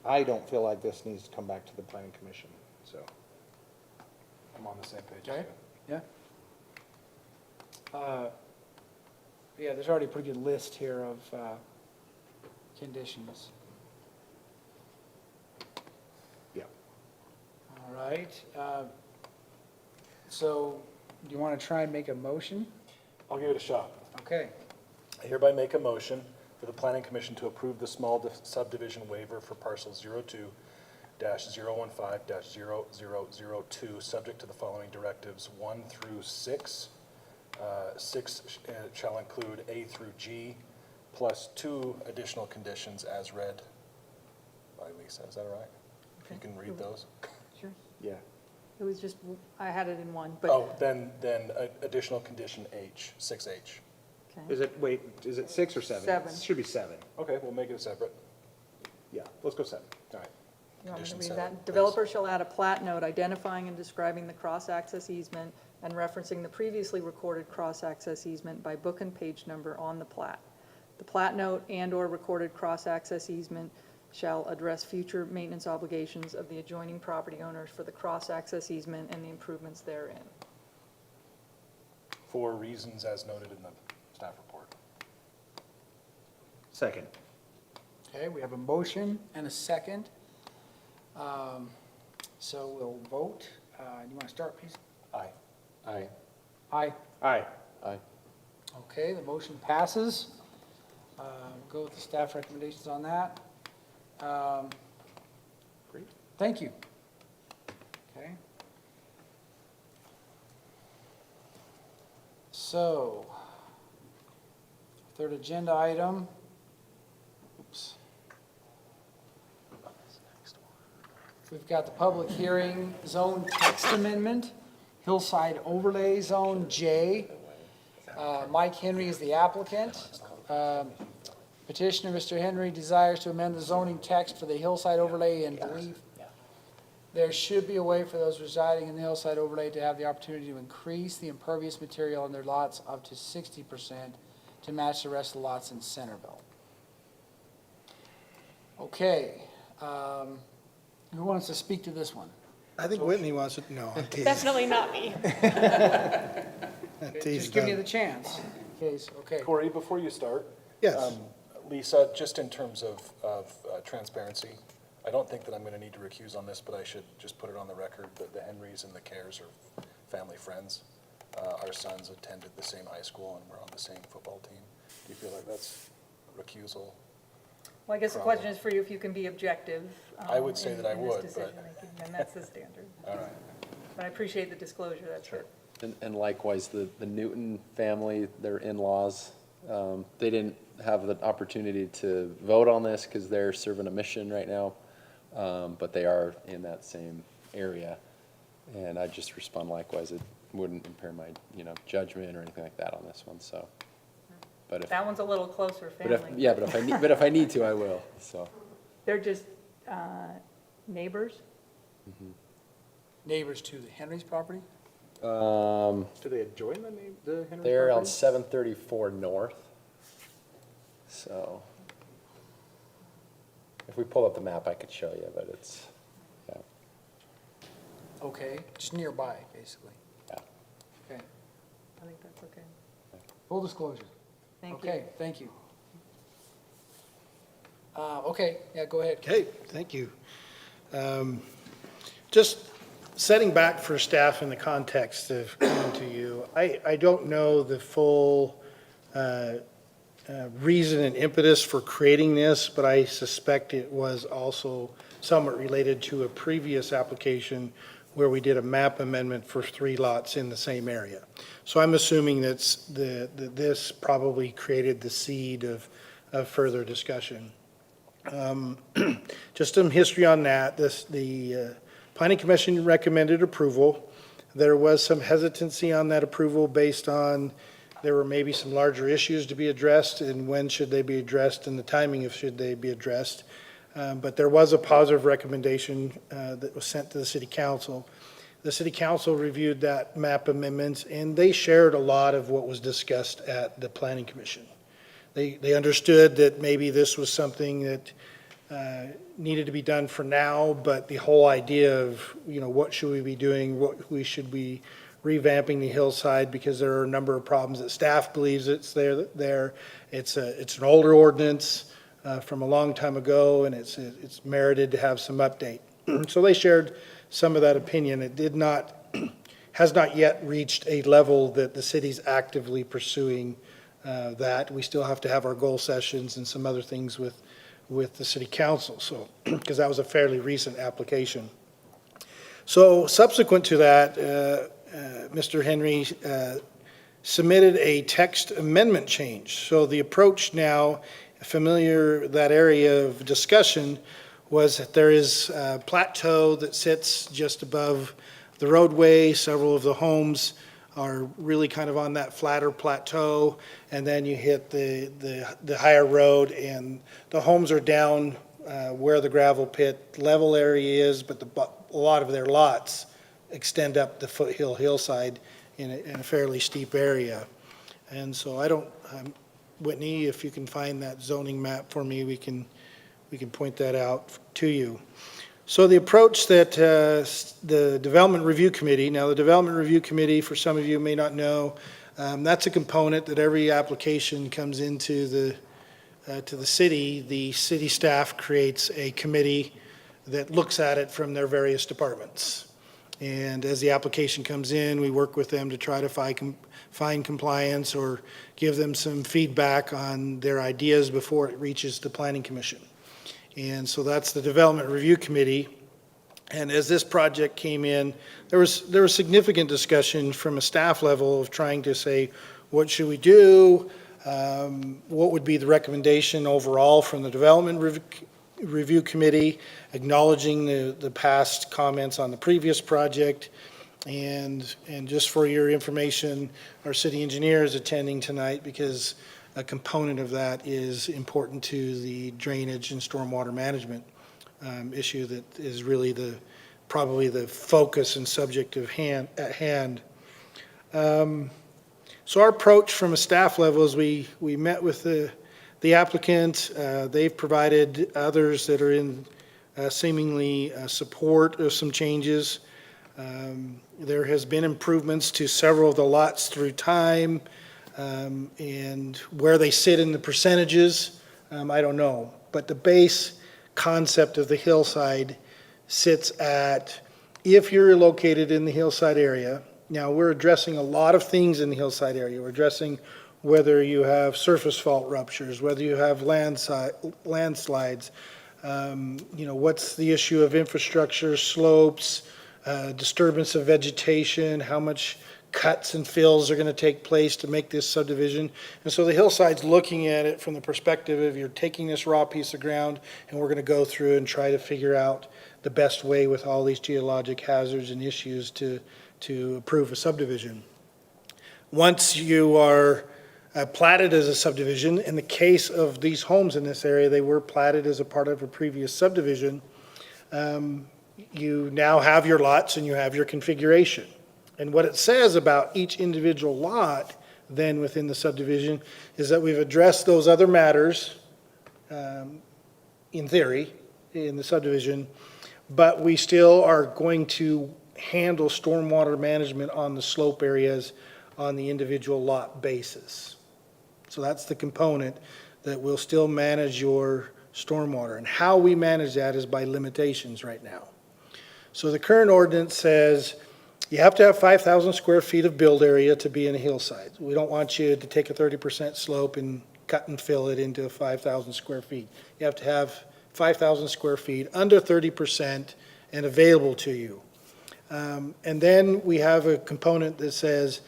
I don't feel like this needs to come back to the planning commission, so. I'm on the same page. Okay. Yeah. Yeah, there's already a pretty good list here of conditions. Yeah. All right. So do you want to try and make a motion? I'll give it a shot. Okay. I hereby make a motion for the planning commission to approve the small subdivision waiver for parcel 02-015-0002, subject to the following directives 1 through 6. 6 shall include A through G, plus 2 additional conditions as read by Lisa. Is that all right? If you can read those. Sure. Yeah. It was just, I had it in one, but, Oh, then additional condition H, 6H. okay. Is it 6 or 7? 7. It should be 7. Okay, we'll make it a separate. Yeah, let's go 7. All right. You want me to Condition read 7, that? please. Developer shall add a plat note identifying and describing the cross-access easement and referencing the previously recorded cross-access easement by book and page number on the plat. The plat note and/or recorded cross-access easement shall address future maintenance obligations of the adjoining property owners for the cross-access easement and the improvements therein. For reasons as noted in the staff report. Second. Okay, we have a motion and a second. So we'll vote. Do you want to start, please? Aye. Aye. Aye. Aye. Aye. Okay, the motion passes. Go with the staff recommendations on that. Great. Thank you. Okay. So, third agenda item. Oops. We've got the public hearing zone text amendment, Hillside Overlay Zone J. Mike Henry is the applicant. Petitioner, Mr. Henry, desires to amend the zoning text for the hillside overlay and believe there should be a way for those residing in the hillside overlay to have the opportunity to increase the impervious material in their lots up to 60% to match the rest of the lots in Centerville. Okay, who wants to speak to this one? I think Whitney wants it, no, I'm teasing. Definitely not me. I'm teasing. Just giving you the chance. Okay. Corey, before you start. Yes. Lisa, just in terms of transparency, I don't think that I'm going to need to recuse on this, but I should just put it on the record that the Henrys and the Cares are family friends. Our sons attended the same high school and we're on the same football team. Do you feel like that's recusal? Well, I guess the question is for you if you can be objective. I would say that I in this would, but- decision-making, and that's the standard. All right. But I appreciate the disclosure, that's good. And likewise, the Newton family, their in-laws, they didn't have the opportunity to vote on this because they're serving a mission right now, but they are in that same area. And I just respond likewise, it wouldn't impair my, judgment or anything like that on this one, so. But if, That one's a little closer but if, family. yeah, but if I need to, I will, so. They're just neighbors? Neighbors to the Henry's property? Do they adjoin the Henry They're on property? 734 North. So, if we pull up the map, I could show you, but it's, yeah, Okay, just nearby, basically. yeah. Okay, I think that's okay. full disclosure. Thank you. Okay, thank you. Okay, yeah, go ahead. Okay, thank you. Just setting back for staff in the context of coming to you, I don't know the full reason and impetus for creating this, but I suspect it was also somewhat related to a previous application where we did a map amendment for 3 lots in the same area. So I'm assuming that this probably created the seed of further discussion. Just some history on that. The Planning Commission recommended approval. There was some hesitancy on that approval based on there were maybe some larger issues to be addressed and when should they be addressed and the timing of should they be addressed. But there was a positive recommendation that was sent to the City Council. The City Council reviewed that map amendments and they shared a lot of what was discussed at the Planning Commission. They understood that maybe this was something that needed to be done for now, but the whole idea of, what should we be doing, what we should be revamping the hillside, because there are a number of problems that staff believes it's there. It's an older ordinance from a long time ago, and it's merited to have some update. So they shared some of that opinion. It has not yet reached a level that the city's actively pursuing that. We still have to have our goal sessions and some other things with the City Council, so, because that was a fairly recent application. So subsequent to that, Mr. Henry submitted a text amendment change. So the approach now, that area of discussion, was that there is a plateau that sits just above the roadway. Several of the homes are really kind of on that flatter plateau, and then you hit the higher road, and the homes are down where the gravel pit level area is, but a lot of their lots extend up the foothill hillside in a fairly steep area. And so Whitney, if you can find that zoning map for me, we can point that out to you. So the approach that the Development Review Committee, now the Development Review Committee, for some of you may not know, that's a component that every application comes into to the city staff creates a committee that looks at it from their various departments. And as the application comes in, we work with them to try to find compliance or give them some feedback on their ideas before it reaches the Planning Commission. And so that's the Development Review Committee. And as this project came in, there was significant discussion from a staff level of trying to say, what should we do? What would be the recommendation overall from the Development Review Committee, acknowledging the past comments on the previous project. And just for your information, our city engineer is attending tonight because a component of that is important to the drainage and stormwater management issue that is really probably the focus and subject at hand. So our approach from a staff level is we met with the applicant. They've provided others that are in seemingly support of some changes. There has been improvements to several of the lots through time. And where they sit in the percentages, I don't know. But the base concept of the hillside sits at, if you're located in the hillside area, now we're addressing a lot of things in the hillside area. We're addressing whether you have surface fault ruptures, whether you have landslides, what's the issue of infrastructure, slopes, disturbance of vegetation, how much cuts and fills are going to take place to make this subdivision. And so the hillside's looking at it from the perspective of you're taking this raw piece of ground and we're going to go through and try to figure out the best way with all these geologic hazards and issues to approve a subdivision. Once you are platted as a subdivision, in the case of these homes in this area, they were platted as a part of a previous subdivision, you now have your lots and you have your configuration. And what it says about each individual lot then within the subdivision is that we've addressed those other matters, in theory, in the subdivision, but we still are going to handle stormwater management on the slope areas on the individual lot basis. So that's the component that will still manage your stormwater. And how we manage that is by limitations right now. So the current ordinance says you have to have 5,000 square feet of build area to be in a hillside. We don't want you to take a 30% slope and cut and fill it into 5,000 square feet. You have to have 5,000 square feet under 30% and available to you. And then we have a component that says,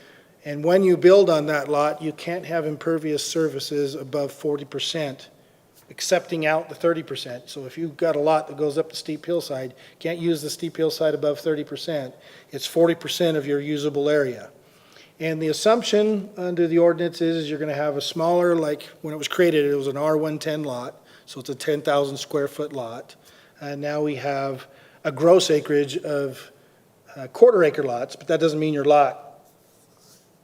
and when you build on that lot, you can't have impervious surfaces above 40%, accepting out the 30%. So if you've got a lot that goes up the steep hillside, can't use the steep hillside above 30%. It's 40% of your usable area. And the assumption under the ordinance is you're going to have a smaller, like when it was created, it was an R110 lot, so it's a 10,000 square foot lot. And now we have a gross acreage of quarter acre lots, but that doesn't mean your lot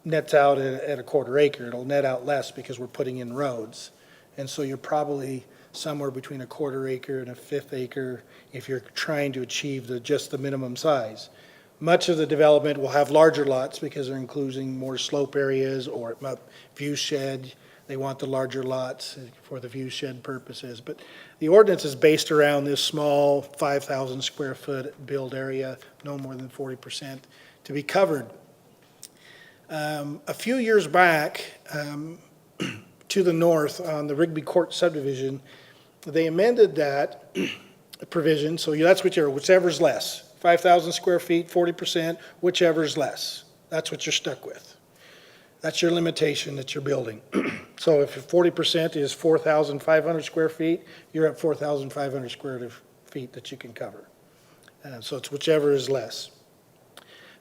nets out at a quarter acre. It'll net out less because we're putting in roads. And so you're probably somewhere between a quarter acre and a fifth acre if you're trying to achieve just the minimum size. Much of the development will have larger lots because they're including more slope areas or view shed. They want the larger lots for the view shed purposes. But the ordinance is based around this small 5,000 square foot build area, no more than 40% to be covered. A few years back, to the north on the Rigby Court subdivision, they amended that provision, so that's whichever's less. 5,000 square feet, 40%, whichever's less. That's what you're stuck with. That's your limitation that you're building. So if 40% is 4,500 square feet, you're at 4,500 square feet that you can cover. So it's whichever is less.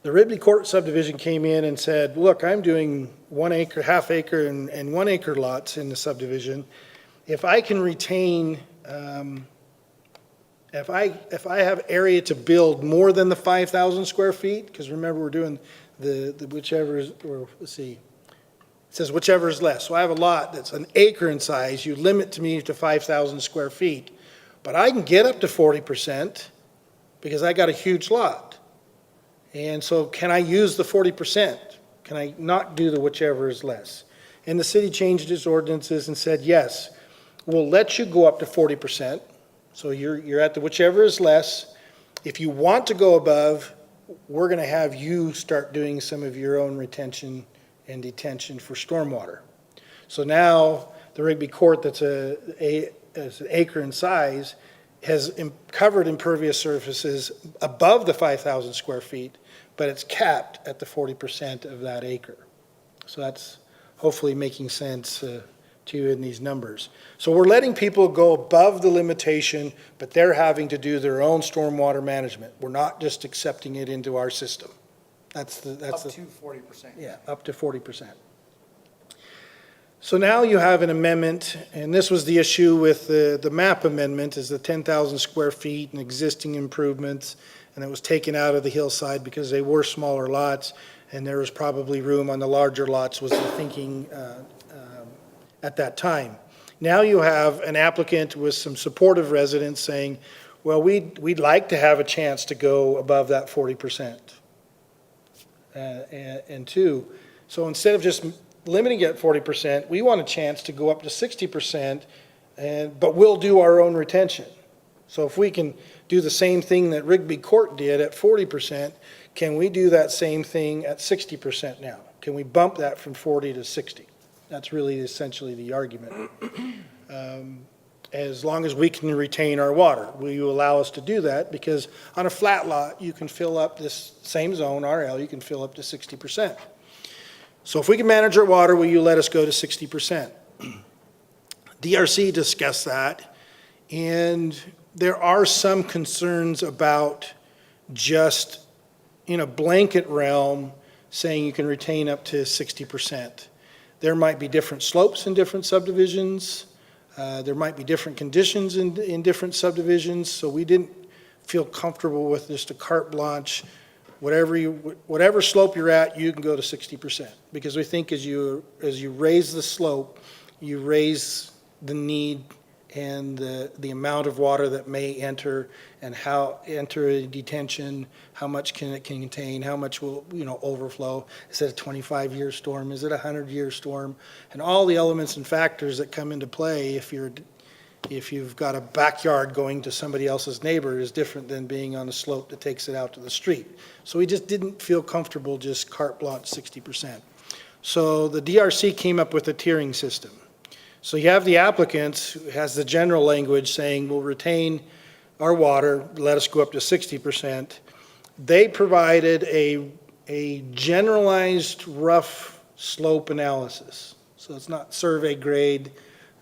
The Ridley Court subdivision came in and said, look, I'm doing 1 acre, half acre, and 1 acre lots in the subdivision. If I can retain, if I have area to build more than the 5,000 square feet, because remember we're doing the whichever is, or let's see, it says whichever is less. So I have a lot that's an acre in size. You limit to me to 5,000 square feet, but I can get up to 40% because I got a huge lot. And so can I use the 40%? Can I not do the whichever is less? And the city changed its ordinances and said, yes, we'll let you go up to 40%. So you're at the whichever is less. If you want to go above, we're going to have you start doing some of your own retention and detention for stormwater. So now the Rigby Court that's an acre in size has covered impervious surfaces above the 5,000 square feet, but it's capped at the 40% of that acre. So that's hopefully making sense to you in these numbers. So we're letting people go above the limitation, but they're having to do their own stormwater management. We're not just accepting it into our system. Up to 40%. Yeah, up to 40%. So now you have an amendment, and this was the issue with the map amendment, is the 10,000 square feet and existing improvements, and it was taken out of the hillside because they were smaller lots, and there was probably room on the larger lots, was the thinking at that time. Now you have an applicant with some supportive residents saying, well, we'd like to have a chance to go above that 40%. And two, so instead of just limiting it at 40%, we want a chance to go up to 60%, but we'll do our own retention. So if we can do the same thing that Rigby Court did at 40%, can we do that same thing at 60% now? Can we bump that from 40 to 60? That's really essentially the argument. As long as we can retain our water, will you allow us to do that? Because on a flat lot, you can fill up this same zone, RL, you can fill up to 60%. So if we can manage our water, will you let us go to 60%? DRC discussed that, and there are some concerns about just in a blanket realm saying you can retain up to 60%. There might be different slopes in different subdivisions. There might be different conditions in different subdivisions, so we didn't feel comfortable with just a carte blanche. Whatever slope you're at, you can go to 60%, because we think as you raise the slope, you raise the need and the amount of water that may enter and how enter a detention, how much can it contain, how much will overflow. Is it a 25-year storm? Is it a 100-year storm? And all the elements and factors that come into play if you've got a backyard going to somebody else's neighbor is different than being on a slope that takes it out to the street. So we just didn't feel comfortable just carte blanche 60%. So the DRC came up with a tiering system. So you have the applicants who has the general language saying we'll retain our water, let us go up to 60%. They provided a generalized rough slope analysis. So it's not survey grade,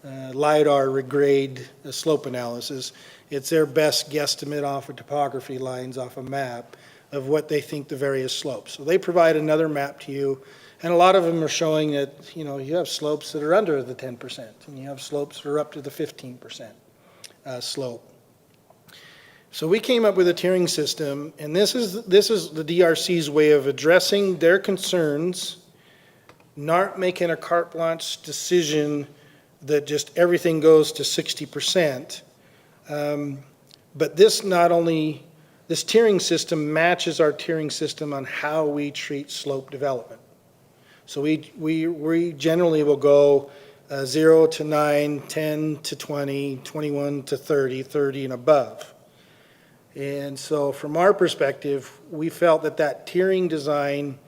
LiDAR grade slope analysis. It's their best guesstimate off of topography lines off a map of what they think the various slopes. So they provide another map to you, and a lot of them are showing that, you know, you have slopes that are under the 10%, and you have slopes that are up to the 15% slope. So we came up with a tiering system, and this is the DRC's way of addressing their concerns, not making a carte blanche decision that just everything goes to 60%. But this tiering system matches our tiering system on how we treat slope development. So we generally will go 0 to 9, 10 to 20, 21 to 30, 30 and above. And so from our perspective, we felt that tiering design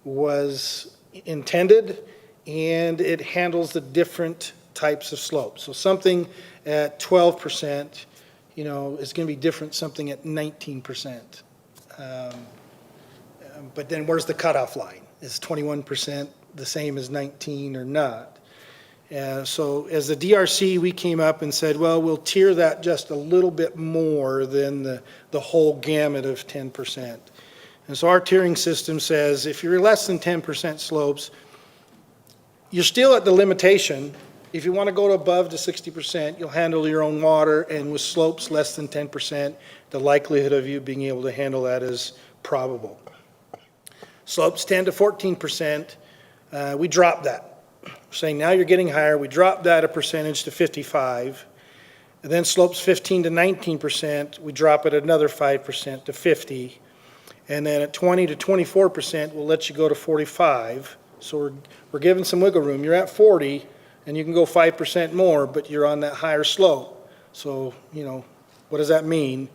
was intended, and it handles the different types of slopes. So something at 12%, you know, is going to be different something at 19%. But then where's the cutoff line? Is 21% the same as 19 or not? So as the DRC, we came up and said, well, we'll tier that just a little bit more than the whole gamut of 10%. And so our tiering system says if you're less than 10% slopes, you're still at the limitation. If you want to go above to 60%, you'll handle your own water, and with slopes less than 10%, the likelihood of you being able to handle that is probable. Slopes 10 to 14%, we drop that. Saying now you're getting higher, we drop that a percentage to 55. And then slopes 15 to 19%, we drop it another 5% to 50. And then at 20 to 24%, we'll let you go to 45. So we're giving some wiggle room. You're at 40, and you can go 5% more, but you're on that higher slope. So, you know, what does that mean?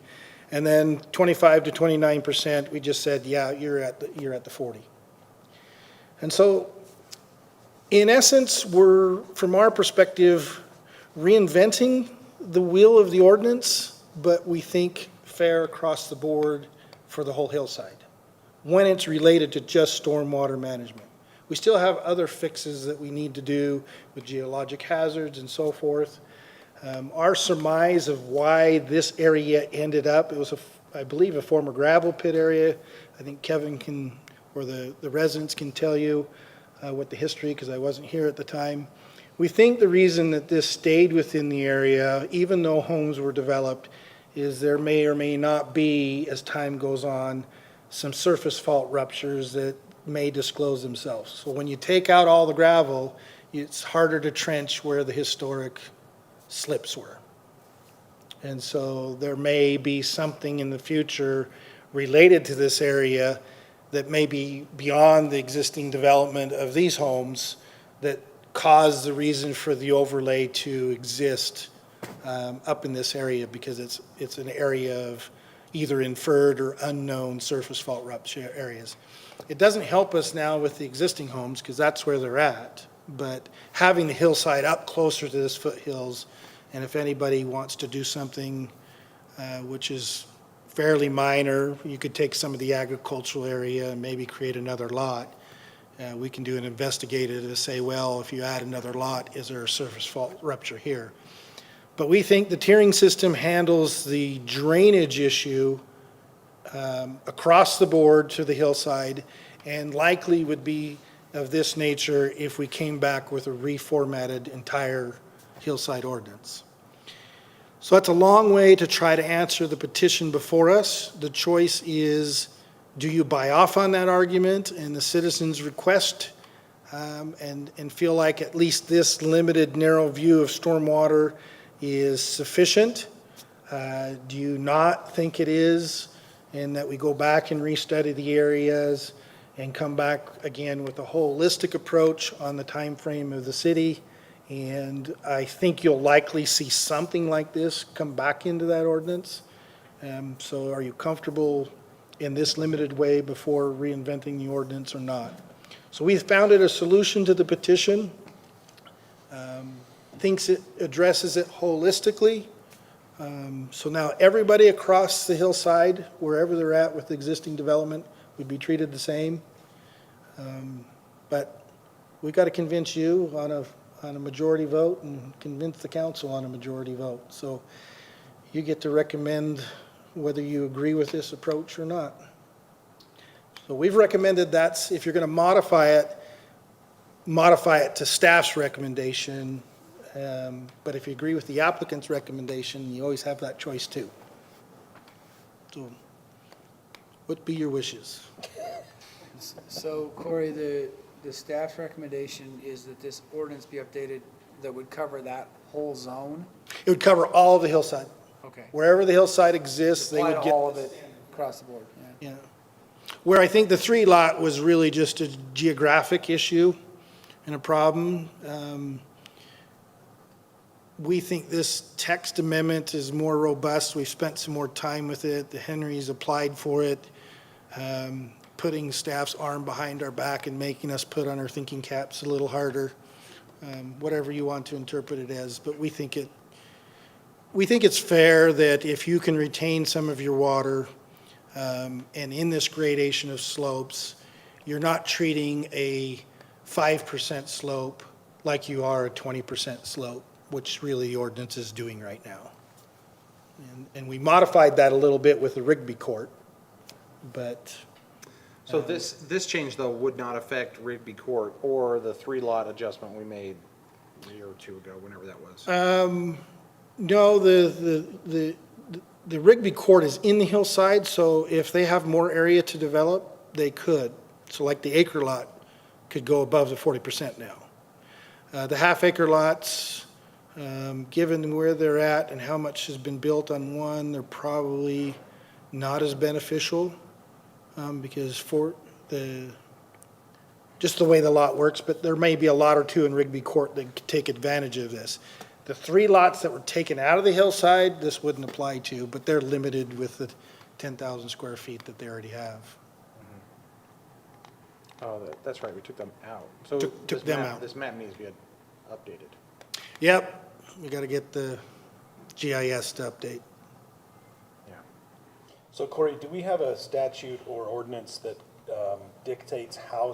And then 25 to 29%, we just said, yeah, you're at the 40. And so, in essence, we're, from our perspective, reinventing the wheel of the ordinance, but we think fair across the board for the whole hillside, when it's related to just stormwater management. We still have other fixes that we need to do with geologic hazards and so forth. Our surmise of why this area ended up, it was, I believe, a former gravel pit area. I think Kevin can, or the residents can tell you what the history, because I wasn't here at the time. We think the reason that this stayed within the area, even though homes were developed, is there may or may not be, as time goes on, some surface fault ruptures that may disclose themselves. So when you take out all the gravel, it's harder to trench where the historic slips were. And so there may be something in the future related to this area that may be beyond the existing development of these homes that caused the reason for the overlay to exist up in this area, because it's an area of either inferred or unknown surface fault rupture areas. It doesn't help us now with the existing homes because that's where they're at, but having the hillside up closer to this foothills, and if anybody wants to do something which is fairly minor, you could take some of the agricultural area and maybe create another lot. We can do an investigative to say, well, if you add another lot, is there a surface fault rupture here? But we think the tiering system handles the drainage issue across the board to the hillside, and likely would be of this nature if we came back with a reformatted entire hillside ordinance. So that's a long way to try to answer the petition before us. The choice is, do you buy off on that argument and the citizens' request and feel like at least this limited, narrow view of stormwater is sufficient? Do you not think it is, and that we go back and restudy the areas and come back again with a holistic approach on the time frame of the city? And I think you'll likely see something like this come back into that ordinance. So are you comfortable in this limited way before reinventing the ordinance or not? So we found it a solution to the petition. Thinks it addresses it holistically, So now everybody across the hillside, wherever they're at with existing development, would be treated the same. But we got to convince you on a majority vote and convince the council on a majority vote. So you get to recommend whether you agree with this approach or not. So we've recommended that's, if you're going to modify it to staff's recommendation. But if you agree with the applicant's recommendation, you always have that choice too. So what be your wishes? So Corey, the staff's recommendation is that this ordinance be updated that would cover that whole zone? It would cover all of the hillside. Okay. Wherever the hillside exists, they Apply would to get. all of it across the board, yeah. Yeah. Where I think the 3-lot was really just a geographic issue and a problem. We think this text amendment is more robust. We've spent some more time with it. The Henrys applied for it, putting staff's arm behind our back and making us put on our thinking caps a little harder, whatever you want to interpret it as. But we think it's fair that if you can retain some of your water, and in this gradation of slopes, you're not treating a 5% slope like you are a 20% slope, which really the ordinance is doing right now. And we modified that a little bit with the Rigby Court, but So this change, though, would not affect Rigby Court or the 3-lot adjustment we made a year or two ago, whenever that was? no, the Rigby Court is in the hillside, so if they have more area to develop, they could. So like the acre lot could go above the 40% now. The half-acre lots, given where they're at and how much has been built on one, they're probably not as beneficial, because just the way the lot works, but there may be a lot or two in Rigby Court that could take advantage of this. The 3 lots that were taken out of the hillside, this wouldn't apply to, but they're limited with the 10,000 square feet that they already have. Oh, that's right, we took them out. So Took this them map- out. This map needs to be updated. Yep, we got to get the GIS to update. Yeah. So Corey, do we have a statute or ordinance that dictates how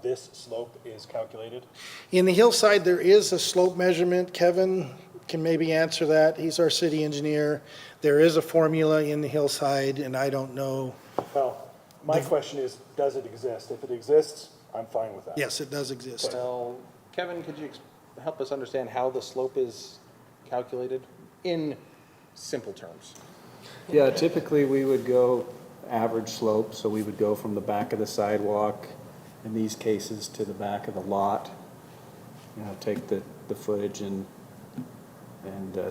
this slope is calculated? In the hillside, there is a slope measurement. Kevin can maybe answer that. He's our city engineer. There is a formula in the hillside, and I don't know. Well, my question is, does it exist? If it exists, I'm fine with that. Yes, it does exist. Well, Kevin, could you help us understand how the slope is calculated in simple terms? Yeah, typically we would go average slope, so we would go from the back of the sidewalk, in these cases, to the back of the lot. You know, take the footage and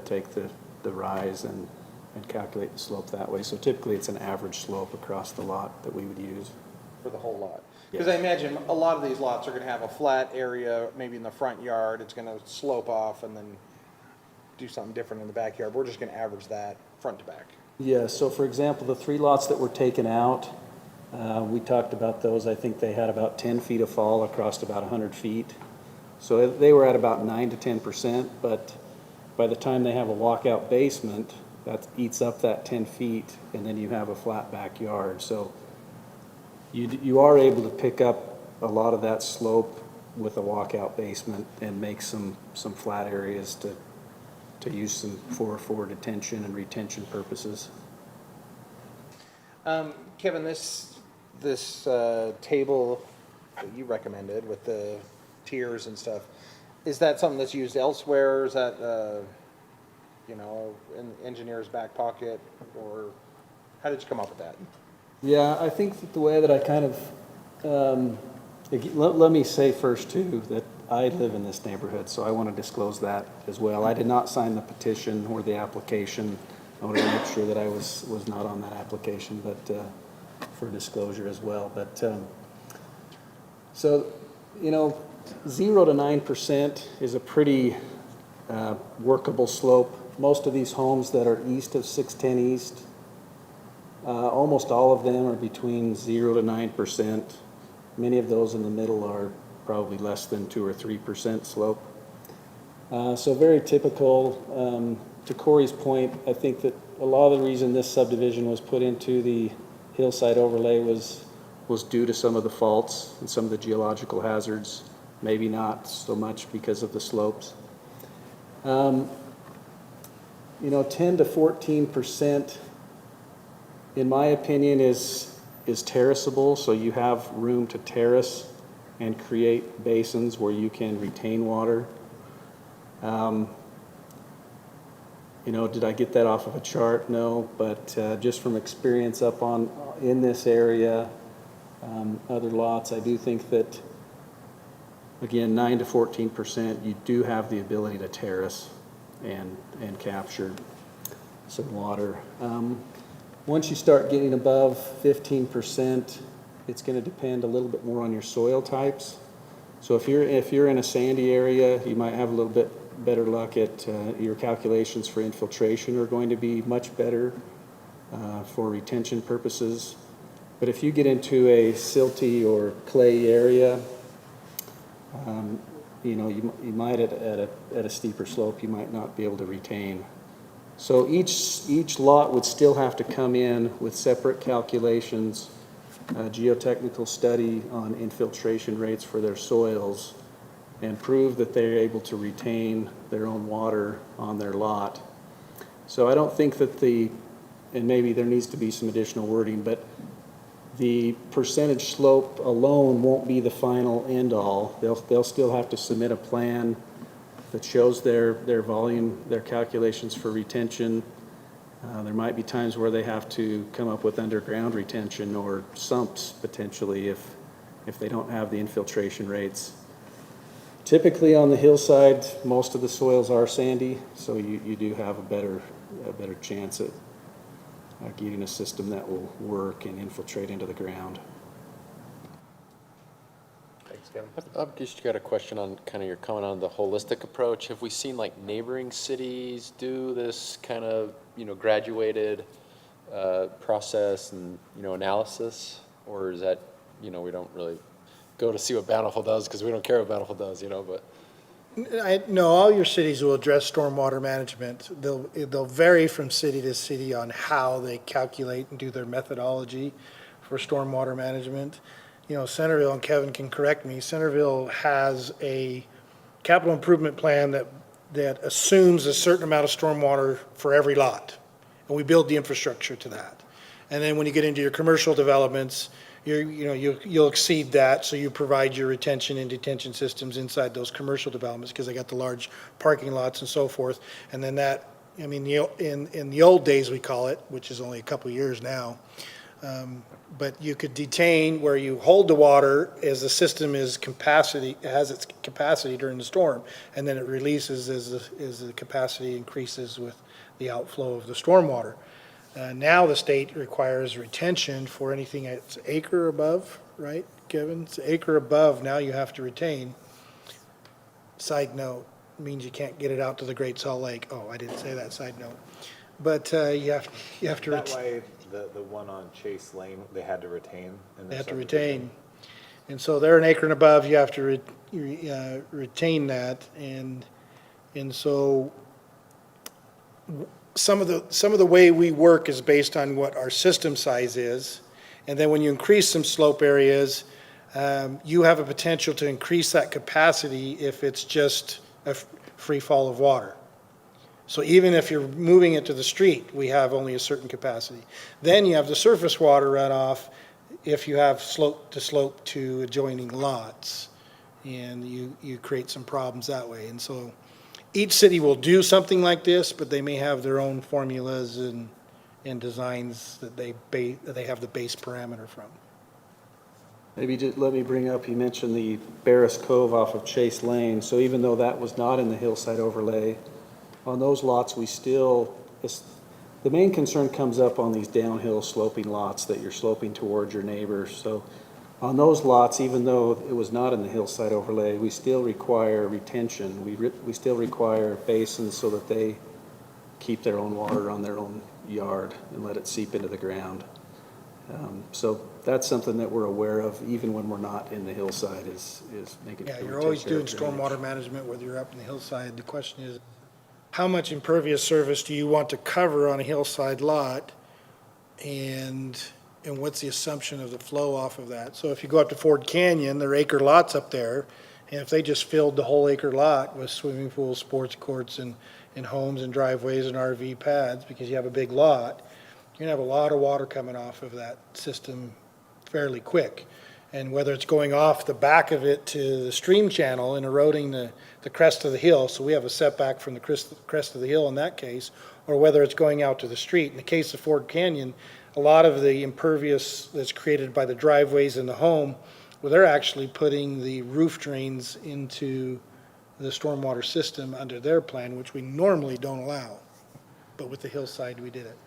take the rise and calculate the slope that way. So typically it's an average slope across the lot that we would use. For the whole lot? Because I imagine a lot of these lots are gonna have a flat area, maybe in the front yard, it's gonna slope off and then do something different in the backyard. We're just gonna average that front to back. Yeah, so for example, the 3 lots that were taken out, we talked about those. I think they had about 10 feet of fall across about 100 feet. So they were at about 9 to 10%, but by the time they have a walkout basement, that eats up that 10 feet, and then you have a flat backyard. So you are able to pick up a lot of that slope with a walkout basement and make some flat areas to use some for detention and retention purposes. Kevin, this table that you recommended with the tiers and stuff, is that something that's used elsewhere? Is that, in the engineer's back pocket, or how did you come up with that? Yeah, I think that the way that I kind of, let me say first too, that I live in this neighborhood, so I want to disclose that as well. I did not sign the petition or the application. I wanted to make sure that I was not on that application, but for disclosure as well. But so, 0 to 9% is a pretty workable slope. Most of these homes that are east of 610 East, almost all of them are between 0 to 9%. Many of those in the middle are probably less than 2 or 3% slope. So very typical to Corey's point, I think that a lot of the reason this subdivision was put into the hillside overlay was due to some of the faults and some of the geological hazards, maybe not so much because of the slopes. 10 to 14%, in my opinion, is terraceable, so you have room to terrace and create basins where you can retain water. Did I get that off of a chart? No, but just from experience in this area, other lots, I do think that, again, 9 to 14%, you do have the ability to terrace and capture some water. Once you start getting above 15%, it's going to depend a little bit more on your soil types. So if you're in a sandy area, you might have a little bit better luck at your calculations for infiltration are going to be much better for retention purposes. But if you get into a silty or clay area, you might at a steeper slope, you might not be able to retain. So each lot would still have to come in with separate calculations, geotechnical study on infiltration rates for their soils, and prove that they're able to retain their own water on their lot. So I don't think that and maybe there needs to be some additional wording, but the percentage slope alone won't be the final end all. They'll still have to submit a plan that shows their volume, their calculations for retention. There might be times where they have to come up with underground retention or sumps potentially if they don't have the infiltration rates. Typically on the hillside, most of the soils are sandy, so you do have a better chance at getting a system that will work and infiltrate into the ground. Thanks, Kevin. I've just got a question on kind of your comment on the holistic approach. Have we seen like neighboring cities do this kind of, graduated process and, analysis? Or is that, we don't really go to see what Bountiful does because we don't care what Bountiful does, but. No, all your cities will address stormwater management. They'll vary from city to city on how they calculate and do their methodology for stormwater management. Centerville, and Kevin can correct me, Centerville has a capital improvement plan that assumes a certain amount of stormwater for every lot. And we build the infrastructure to that. And then when you get into your commercial developments, you'll exceed that, so you provide your retention and detention systems inside those commercial developments because they got the large parking lots and so forth. And then in the old days we call it, which is only a couple of years now, but you could detain where you hold the water as the system has its capacity during the storm, and then it releases as the capacity increases with the outflow of the stormwater. Now the state requires retention for anything that's acre above, right, Kevin? It's acre above, now you have to retain. Side note, means you can't get it out to the Great Salt Lake. Oh, I didn't say that, side note. But you have to That way, the one on Chase Lane, they had to retain. They have to retain. And so they're an acre and above, you have to retain that. And so some of the way we work is based on what our system size is. And then when you increase some slope areas, you have a potential to increase that capacity if it's just a free fall of water. So even if you're moving it to the street, we have only a certain capacity. Then you have the surface water runoff if you have slope to adjoining lots. And you create some problems that way. And so each city will do something like this, but they may have their own formulas and designs that they have the base parameter from. Maybe just let me bring up, you mentioned the Barris Cove off of Chase Lane. So even though that was not in the hillside overlay, on those lots, the main concern comes up on these downhill sloping lots that you're sloping towards your neighbors. So on those lots, even though it was not in the hillside overlay, we still require retention. We still require basins so that they keep their own water on their own yard and let it seep into the ground. So that's something that we're aware of, even when we're not in the hillside, is making sure. Yeah, you're always doing stormwater management, whether you're up in the hillside. The question is, how much impervious surface do you want to cover on a hillside lot? And what's the assumption of the flow off of that? So if you go up to Ford Canyon, there are acre lots up there, and if they just filled the whole acre lot with swimming pools, sports courts, and homes and driveways and RV pads, because you have a big lot, you're gonna have a lot of water coming off of that system fairly quick. And whether it's going off the back of it to the stream channel and eroding the crest of the hill, so we have a setback from the crest of the hill in that case, or whether it's going out to the street. In the case of Ford Canyon, a lot of the impervious that's created by the driveways in the home, well, they're actually putting the roof drains into the stormwater system under their plan, which we normally don't allow. But with the hillside, we did it.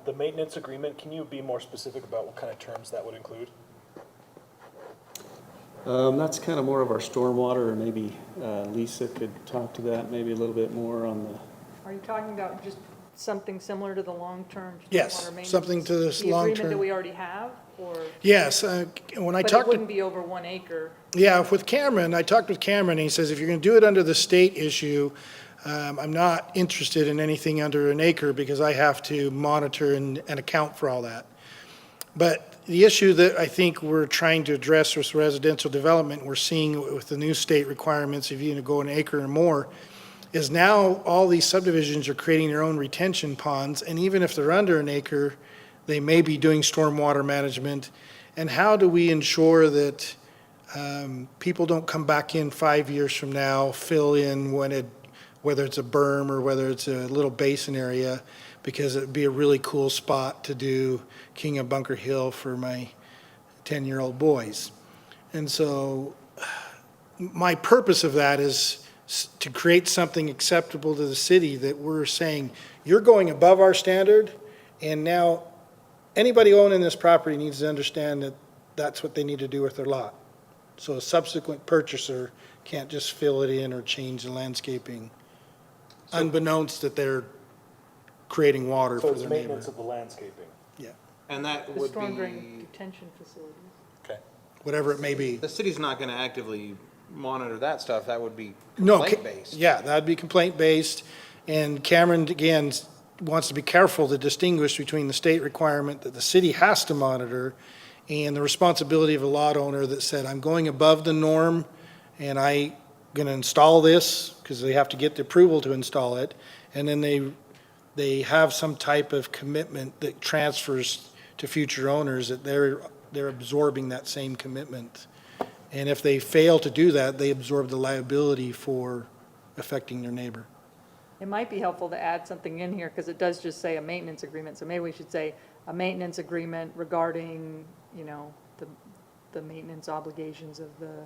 The maintenance agreement, can you be more specific about what kind of terms that would include? That's kind of more of our stormwater, or maybe Lisa could talk to that maybe a little bit more on the. Are you talking about just something similar to the long-term Yes, stormwater maintenance? something to this The agreement that long-term. we already have, or? Yes, when I But it talked to. wouldn't be over 1 acre. Yeah, with Cameron, I talked with Cameron, and he says if you're going to do it under the state issue, I'm not interested in anything under an acre because I have to monitor and account for all that. But the issue that I think we're trying to address with residential development, we're seeing with the new state requirements, if you go an acre or more, is now all these subdivisions are creating their own retention ponds, and even if they're under an acre, they may be doing stormwater management. And how do we ensure that people don't come back in 5 years from now, fill in whether it's a berm or whether it's a little basin area, because it'd be a really cool spot to do King of Bunker Hill for my 10-year-old boys. And so my purpose of that is to create something acceptable to the city, that we're saying, you're going above our standard, and now anybody owning this property needs to understand that that's what they need to do with their lot. So a subsequent purchaser can't just fill it in or change the landscaping, unbeknownst that they're creating water So for it's their neighbor. maintenance of the landscaping. And that The would storm drain be, detention facilities. Okay. Whatever it may be. the city's not gonna actively monitor that stuff, that would be No, complaint-based. yeah, that'd be complaint-based. And Cameron, again, wants to be careful to distinguish between the state requirement that the city has to monitor and the responsibility of a lot owner that said, I'm going above the norm and I going to install this, because they have to get the approval to install it. And then they have some type of commitment that transfers to future owners, that they're absorbing that same commitment. And if they fail to do that, they absorb the liability for affecting their neighbor. It might be helpful to add something in here, because it does just say a maintenance agreement, so maybe we should say a maintenance agreement regarding, the maintenance obligations of the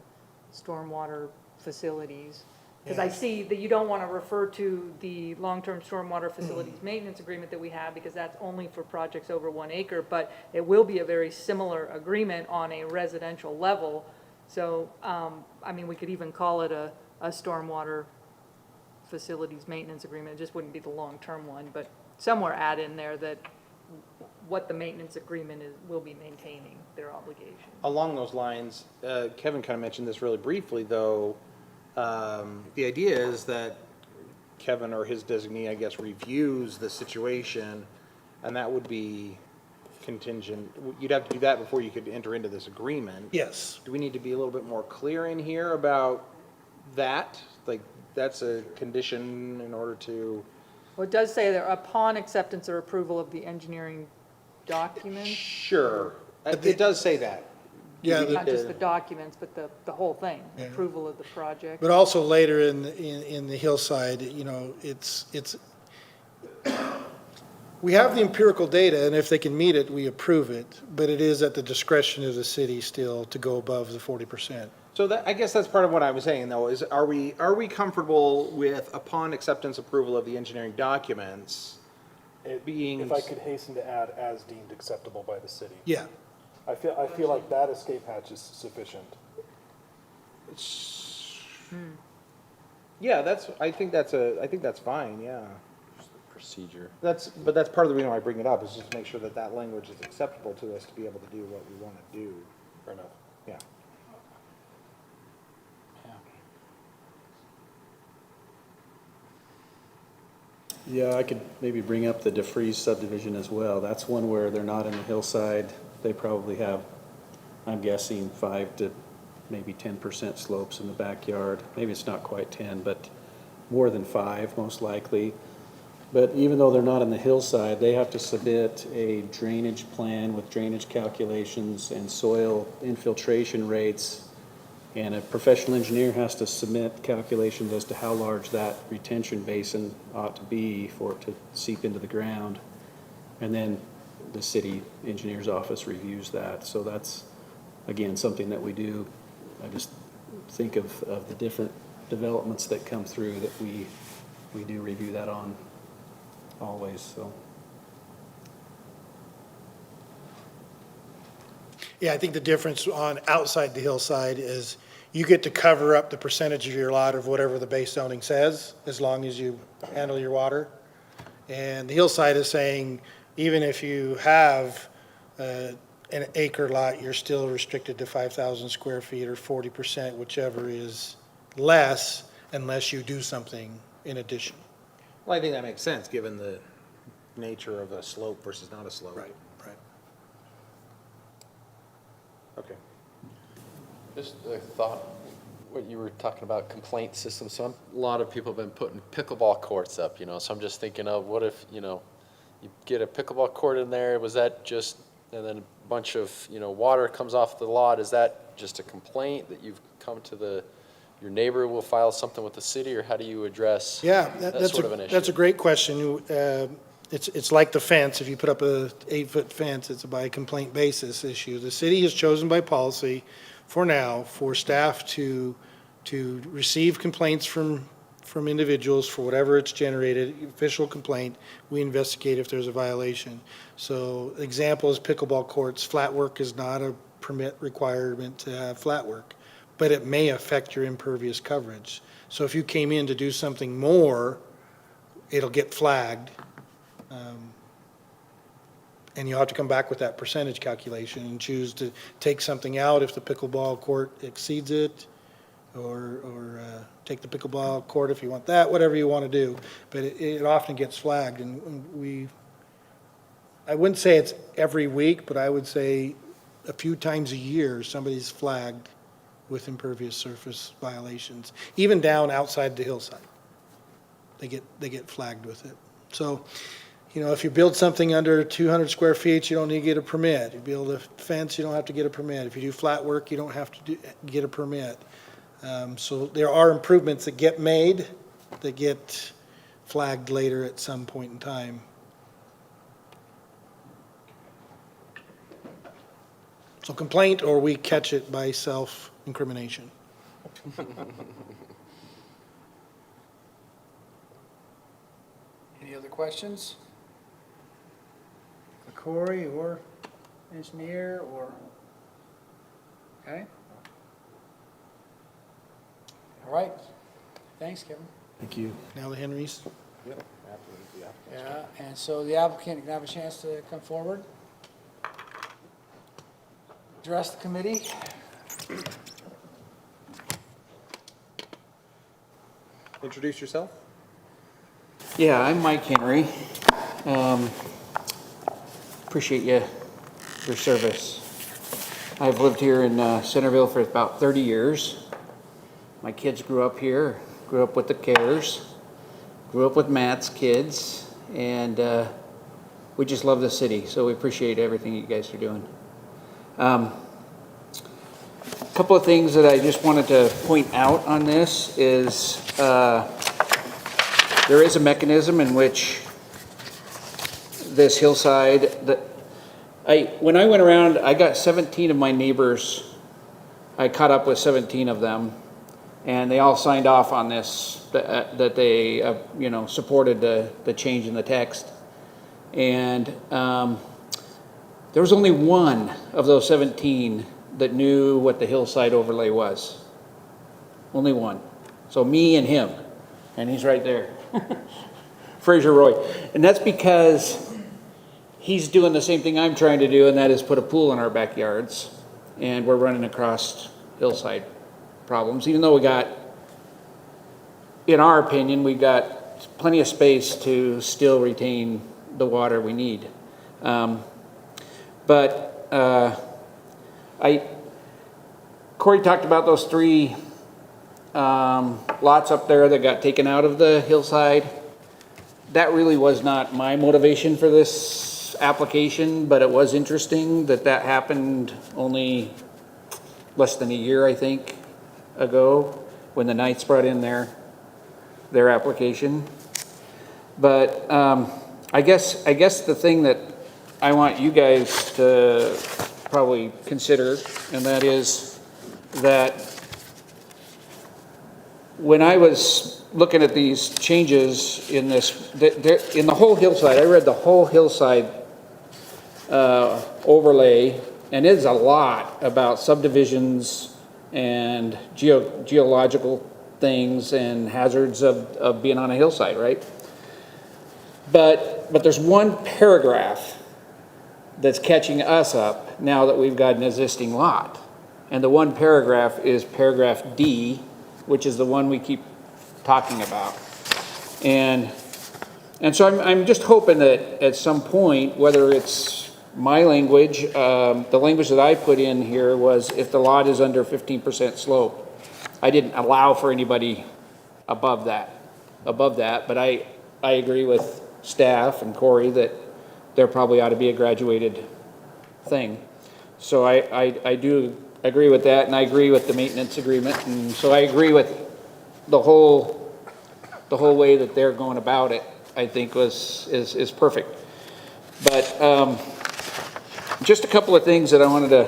stormwater facilities. Because I see that you don't want to refer to the long-term stormwater facilities maintenance agreement that we have, because that's only for projects over 1 acre, but it will be a very similar agreement on a residential level. So, we could even call it a stormwater facilities maintenance agreement. It just wouldn't be the long-term one, but somewhere add in there that what the maintenance agreement will be maintaining their obligation. Along those lines, Kevin kind of mentioned this really briefly, though. The idea is that Kevin, or his designee, I guess, reviews the situation, and that would be contingent. You'd have to do that before you could enter into this agreement. Yes. Do we need to be a little bit more clear in here about that? Like, that's a condition in order to... Well, it does say that upon acceptance or approval of the engineering documents, Sure. It does say that. Yeah, not just the documents, but the whole thing, approval of the project. but also later in the hillside, it's, we have the empirical data, and if they can meet it, we approve it, but it is at the discretion of the city still to go above the 40%. So that, I guess that's part of what I was saying, though, is are we comfortable with upon acceptance approval of the engineering documents being... If I could hasten to add, as deemed acceptable by the city. Yeah. I feel like that escape hatch is sufficient. Yeah, I think that's fine, yeah. Procedure. But that's part of the reason why I bring it up, is just to make sure that that language is acceptable to us to be able to do what we want to do. Fair enough. Yeah. Yeah, I could maybe bring up the DeFreeze subdivision as well. That's one where they're not in the hillside. They probably have, I'm guessing, 5 to maybe 10% slopes in the backyard. Maybe it's not quite 10, but more than 5, most likely. But even though they're not in the hillside, they have to submit a drainage plan with drainage calculations and soil infiltration rates. And a professional engineer has to submit calculations as to how large that retention basin ought to be for it to seep into the ground. And then the city engineer's office reviews that. So that's, again, something that we do. I just think of the different developments that come through that we do review that on always, so. Yeah, I think the difference on outside the hillside is you get to cover up the percentage of your lot of whatever the base zoning says, as long as you handle your water. And the hillside is saying, even if you have an acre lot, you're still restricted to 5,000 square feet or 40%, whichever is less, unless you do something in addition. Well, I think that makes sense, given the nature of a slope versus not a slope. Right. Okay. Just a thought, what you were talking about complaint systems, so a lot of people have been putting pickleball courts up, so I'm just thinking of, what if, you get a pickleball court in there, was that just, and then a bunch of, water comes off the lot, is that just a complaint that you've come to your neighbor will file something with the city, or how do you address Yeah, that sort of an issue? that's a great question. It's like the fence. If you put up a 8-foot fence, it's a by complaint basis issue. The city has chosen by policy for now for staff to receive complaints from individuals for whatever it's generated, official complaint. We investigate if there's a violation. So example is pickleball courts. Flat work is not a permit requirement to have flat work, but it may affect your impervious coverage. So if you came in to do something more, it'll get flagged. And you'll have to come back with that percentage calculation and choose to take something out if the pickleball court exceeds it, or take the pickleball court if you want that, whatever you want to do. But it often gets flagged, and I wouldn't say it's every week, but I would say a few times a year, somebody's flagged with impervious surface violations, even down outside the hillside. They get flagged with it. So, if you build something under 200 square feet, you don't need to get a permit. You build a fence, you don't have to get a permit. If you do flat work, you don't have to get a permit. So there are improvements that get made that get flagged later at some point in time. So complaint, or we catch it by self-incrimination. Any other questions? Corey or engineer or, okay? All right. Thanks, Kevin. Thank you. Now the Henrys. Yeah, and so the applicant can have a chance to come forward, address the committee. Introduce yourself. Yeah, I'm Mike Henry. Appreciate your service. I've lived here in Centerville for about 30 years. My kids grew up here, grew up with the Cares, grew up with Matt's kids, and we just love the city, so we appreciate everything you guys are doing. A couple of things that I just wanted to point out on this is there is a mechanism in which this hillside, when I went around, I got 17 of my neighbors, I caught up with 17 of them, and they all signed off on this, that they, supported the change in the text. And there was only one of those 17 that knew what the hillside overlay was. Only one. So me and him, and he's right there. Fraser Roy. And that's because he's doing the same thing I'm trying to do, and that is put a pool in our backyards. And we're running across hillside problems, even though we got, in our opinion, we got plenty of space to still retain the water we need. But Corey talked about those 3 lots up there that got taken out of the hillside. That really was not my motivation for this application, but it was interesting that that happened only less than a year, I think, ago, when the Knights brought in their application. But I guess the thing that I want you guys to probably consider, and that is that when I was looking at these changes in this, in the whole hillside, I read the whole hillside overlay, and it's a lot about subdivisions and geological things and hazards of being on a hillside, right? But there's one paragraph that's catching us up now that we've got an existing lot. And the one paragraph is paragraph D, which is the one we keep talking about. And so I'm just hoping that at some point, whether it's my language, the language that I put in here was if the lot is under 15% slope. I didn't allow for anybody above that, but I agree with staff and Corey that there probably ought to be a graduated thing. So I do agree with that, and I agree with the maintenance agreement, and so I agree with the whole way that they're going about it. I think is perfect. But just a couple of things that I wanted to,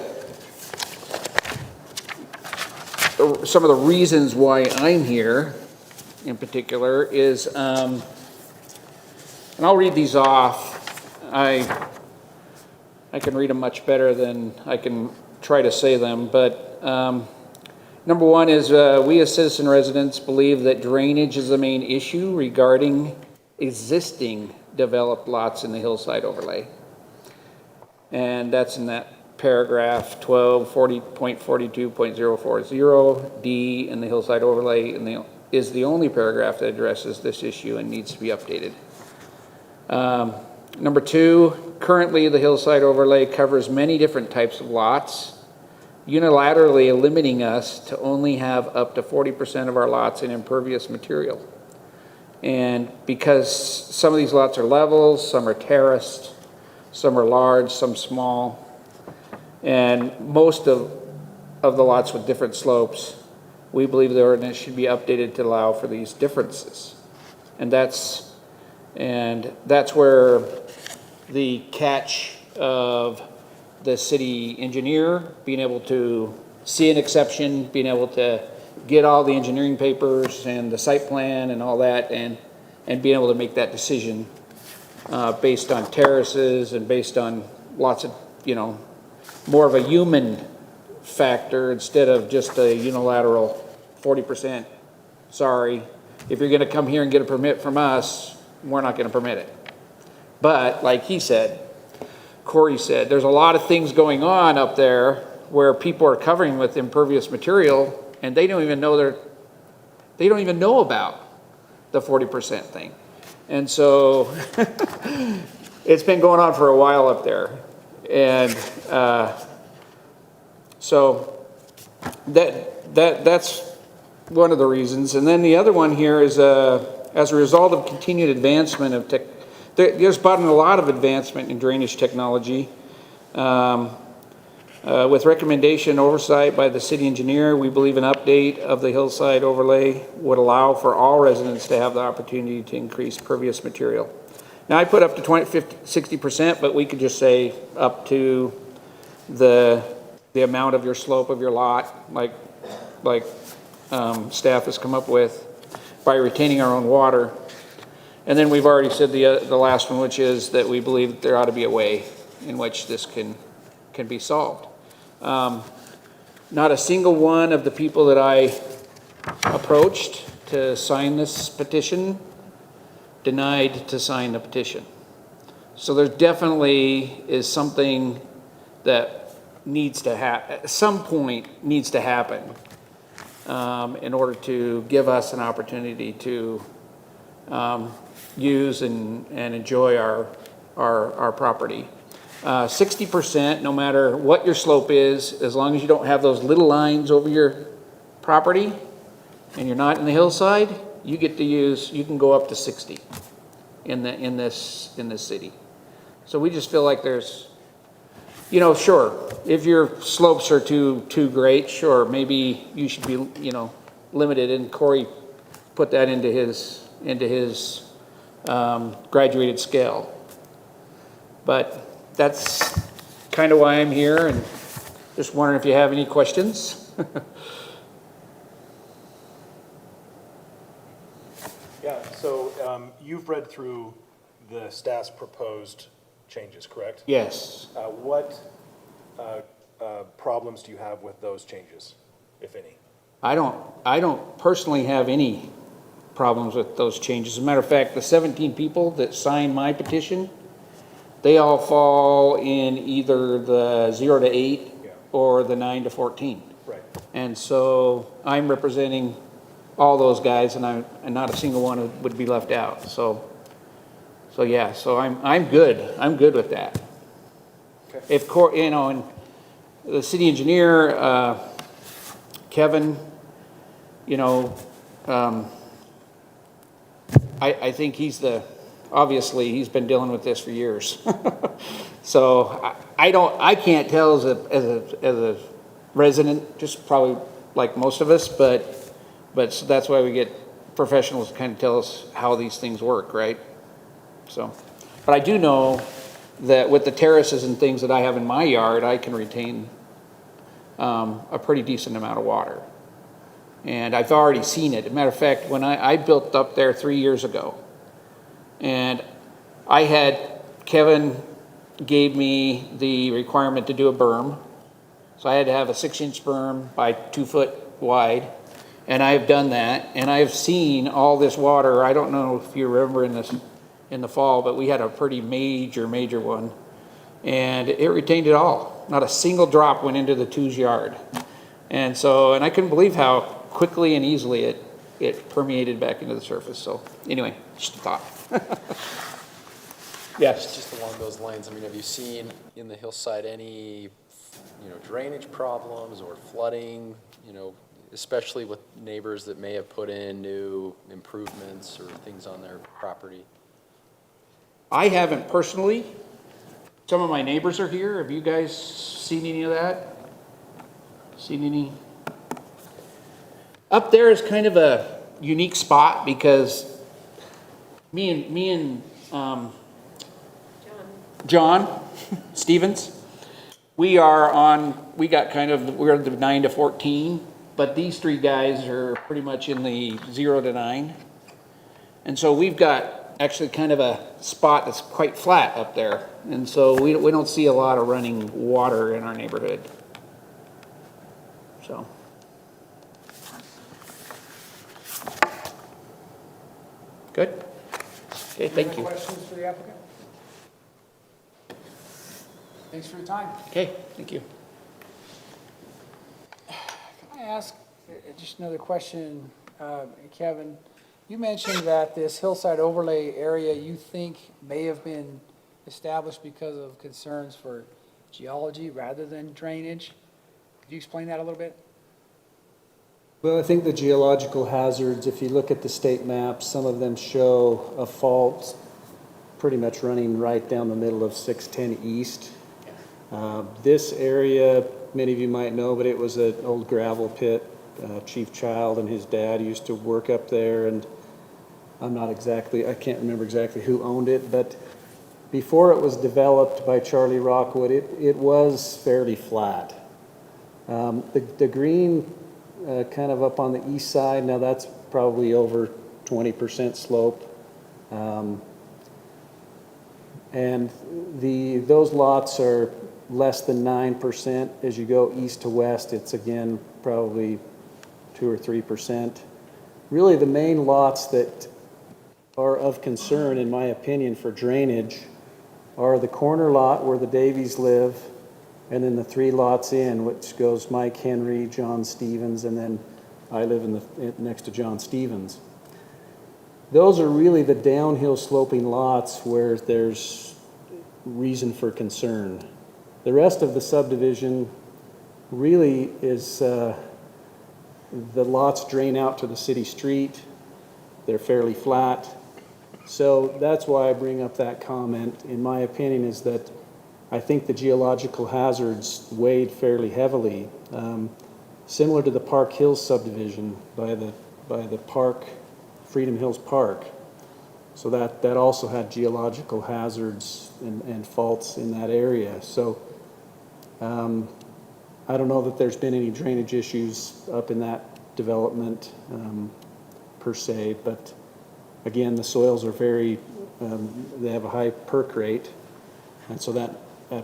some of the reasons why I'm here in particular is, and I'll read these off. I can read them much better than I can try to say them, but number one is we as citizen residents believe that drainage is the main issue regarding existing developed lots in the hillside overlay. And that's in that paragraph 1240.42.040 D in the hillside overlay, and is the only paragraph that addresses this issue and needs to be updated. Number two, currently the hillside overlay covers many different types of lots, unilaterally limiting us to only have up to 40% of our lots in impervious material. And because some of these lots are levels, some are terraced, some are large, some small, and most of the lots with different slopes, we believe the ordinance should be updated to allow for these differences. And that's where the catch of the city engineer being able to see an exception, being able to get all the engineering papers and the site plan and all that, and being able to make that decision based on terraces and based on lots of, more of a human factor instead of just a unilateral 40%. Sorry, if you're going to come here and get a permit from us, we're not going to permit it. But like he said, Corey said, there's a lot of things going on up there where people are covering with impervious material, and they don't even know about the 40% thing. And so it's been going on for a while up there. And so that's one of the reasons. And then the other one here is as a result of continued advancement of there's been a lot of advancement in drainage technology. With recommendation oversight by the city engineer, we believe an update of the hillside overlay would allow for all residents to have the opportunity to increase pervious material. Now, I put up to 20, 50, 60%, but we could just say up to the amount of your slope of your lot, like staff has come up with, by retaining our own water. And then we've already said the last one, which is that we believe that there ought to be a way in which this can be solved. Not a single one of the people that I approached to sign this petition denied to sign the petition. So there definitely is something that needs to happen, at some point needs to happen in order to give us an opportunity to use and enjoy our property. 60%, no matter what your slope is, as long as you don't have those little lines over your property and you're not in the hillside, you get to use, you can go up to 60 in this city. So we just feel like there's, you know, sure, if your slopes are too great, sure, maybe you should be, you know, limited, and Corey put that into his graduated scale. But that's kind of why I'm here, and just wondering if you have any questions. Yeah, so you've read through the staff's proposed changes, correct? Yes. What problems do you have with those changes, if any? I don't personally have any problems with those changes. As a matter of fact, the 17 people that signed my petition, they all fall in either the 0 to 8 or the 9 to 14. Right. And so I'm representing all those guys, and not a single one would be left out. So yeah, so I'm good. I'm good with that. Okay. If, you know, and the city engineer, Kevin, you know, I think obviously he's been dealing with this for years. So I can't tell as a resident, just probably like most of us, but so that's why we get professionals to kind of tell us how these things work, right? So, but I do know that with the terraces and things that I have in my yard, I can retain a pretty decent amount of water. And I've already seen it. As a matter of fact, when I built up there 3 years ago, and Kevin gave me the requirement to do a berm. So I had to have a 6-inch berm by 2 foot wide. And I've done that, and I've seen all this water. I don't know if you remember in the fall, but we had a pretty major one. And it retained it all. Not a single drop went into the two's yard. And I couldn't believe how quickly and easily it permeated back into the surface. So anyway, just a thought. Yes. Just along those lines, I mean, have you seen in the hillside any, drainage problems or flooding, especially with neighbors that may have put in new improvements or things on their property? I haven't personally. Some of my neighbors are here. Have you guys seen any of that? Seen any? Up there is kind of a unique spot because me and John Stevens, we're the 9 to 14, but these three guys are pretty much in the 0 to 9. And so we've got actually kind of a spot that's quite flat up there. And so we don't see a lot of running water in our neighborhood. So. Good. Okay, thank you. Any questions for the applicant? Thanks for your time. Okay, thank you. Can I ask just another question, Kevin? You mentioned that this hillside overlay area you think may have been established because of concerns for geology rather than drainage. Could you explain that a little bit? Well, I think the geological hazards, if you look at the state maps, some of them show a fault pretty much running right down the middle of 610 East. This area, many of you might know, but it was an old gravel pit. Chief Child and his dad used to work up there, and I can't remember exactly who owned it, but before it was developed by Charlie Rockwood, it was fairly flat. The green kind of up on the east side, now that's probably over 20% slope. And those lots are less than 9%. As you go east to west, it's again probably 2 or 3%. Really, the main lots that are of concern, in my opinion, for drainage are the corner lot where the Davies live, and then the 3 lots in, which goes Mike Henry, John Stevens, and then I live next to John Stevens. those are really the downhill sloping lots where there's reason for concern. The rest of the subdivision really is, the lots drain out to the city street. They're fairly flat. So that's why I bring up that comment. In my opinion, is that I think the geological hazards weighed fairly heavily, similar to the Park Hills subdivision by the park, Freedom Hills Park. So that also had geological hazards and faults in that area. So I don't know that there's been any drainage issues up in that development per se, but again, the soils are very, they have a high perk rate, and so that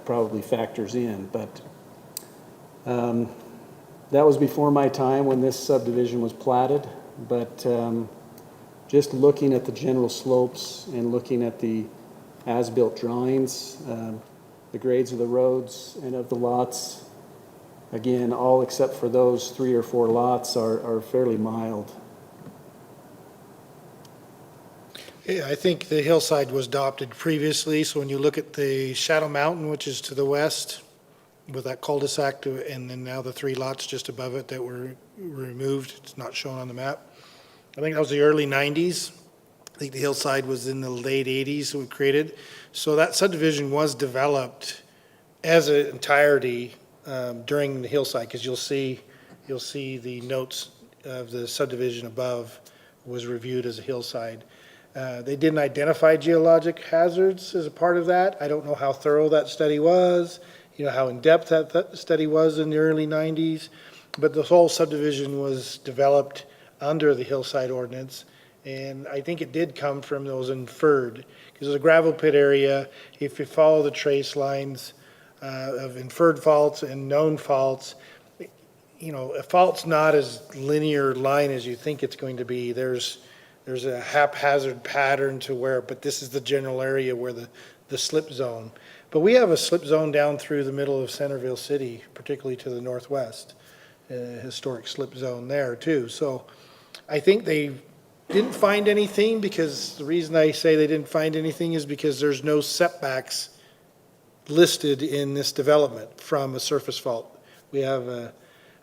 probably factors in. But that was before my time when this subdivision was platted, but just looking at the general slopes and looking at the as-built drawings, the grades of the roads and of the lots, again, all except for those 3 or 4 lots are fairly mild. Yeah, I think the hillside was adopted previously, so when you look at the Shadow Mountain, which is to the west, with that cul-de-sac, and then now the 3 lots just above it that were removed, it's not shown on the map. I think that was the early 90s. I think the hillside was in the late 80s when created. So that subdivision was developed as an entirety during the hillside, because you'll see the notes of the subdivision above was reviewed as a hillside. They didn't identify geologic hazards as a part of that. I don't know how thorough that study was, how in-depth that study was in the early 90s, but the whole subdivision was developed under the hillside ordinance, and I think it did come from those inferred, because it's a gravel pit area. If you follow the trace lines of inferred faults and known faults, a fault's not as linear line as you think it's going to be. There's a haphazard pattern to where, but this is the general area where the slip zone. But we have a slip zone down through the middle of Centerville City, particularly to the northwest, a historic slip zone there too. So I think they didn't find anything, because the reason I say they didn't find anything is because there's no setbacks listed in this development from a surface fault. We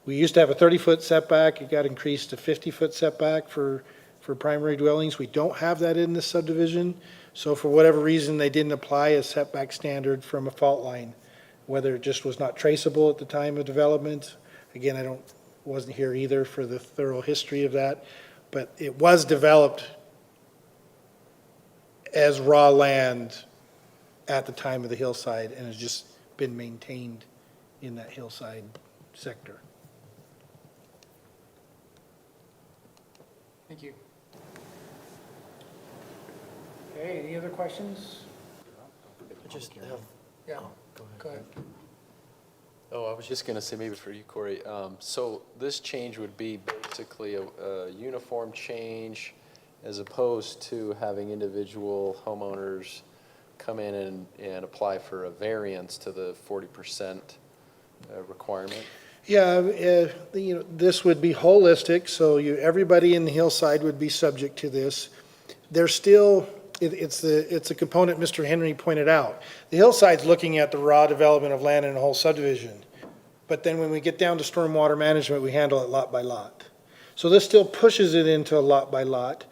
used to have a 30-foot setback. It got increased to 50-foot setback for primary dwellings. We don't have that in this subdivision. So for whatever reason, they didn't apply a setback standard from a fault line, whether it just was not traceable at the time of development. Again, wasn't here either for the thorough history of that, but it was developed as raw land at the time of the hillside and has just been maintained in that hillside sector. Thank you. Okay, any other questions? Just Yeah, go ahead. Oh, I was just going to say, maybe for you, Corey, so this change would be basically a uniform change as opposed to having individual homeowners come in and apply for a variance to the 40% requirement? Yeah, this would be holistic, so everybody in the hillside would be subject to this. There's still, it's a component Mr. Henry pointed out. The hillside's looking at the raw development of land in a whole subdivision. But then when we get down to stormwater management, we handle it lot by lot. So this still pushes it into a lot by lot.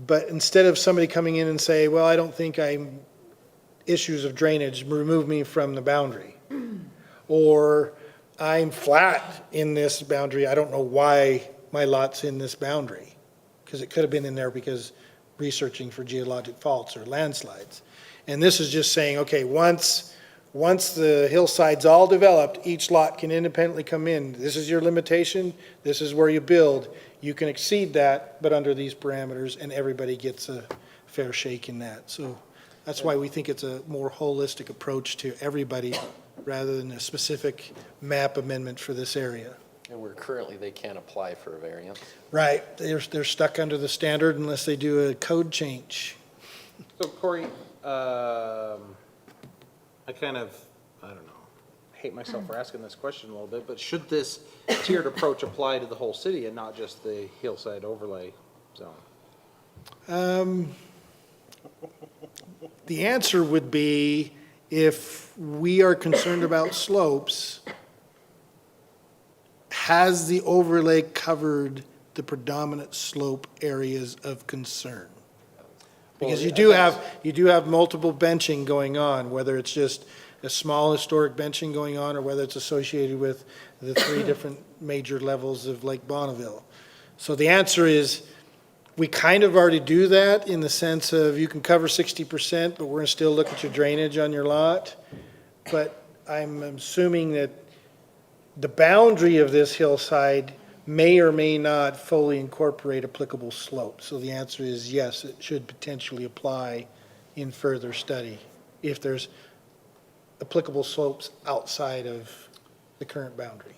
But instead of somebody coming in and say, well, I don't think I'm issues of drainage, remove me from the boundary. Or I'm flat in this boundary, I don't know why my lot's in this boundary. Because it could have been in there because researching for geologic faults or landslides. And this is just saying, okay, once the hillside's all developed, each lot can independently come in. This is your limitation, this is where you build. You can exceed that, but under these parameters, and everybody gets a fair shake in that. So that's why we think it's a more holistic approach to everybody rather than a specific map amendment for this area. And where currently they can't apply for a variance? Right, they're stuck under the standard unless they do a code change. So Corey, I kind of, I don't know, hate myself for asking this question a little bit, but should this tiered approach apply to the whole city and not just the hillside overlay zone? The answer would be, if we are concerned about slopes, has the overlay covered the predominant slope areas of concern? Because you do have multiple benching going on, whether it's just a small historic benching going on, or whether it's associated with the three different major levels of Lake Bonneville. So the answer is, we kind of already do that in the sense of you can cover 60%, but we're gonna still look at your drainage on your lot. But I'm assuming that the boundary of this hillside may or may not fully incorporate applicable slopes. So the answer is yes, it should potentially apply in further study if there's applicable slopes outside of the current boundary.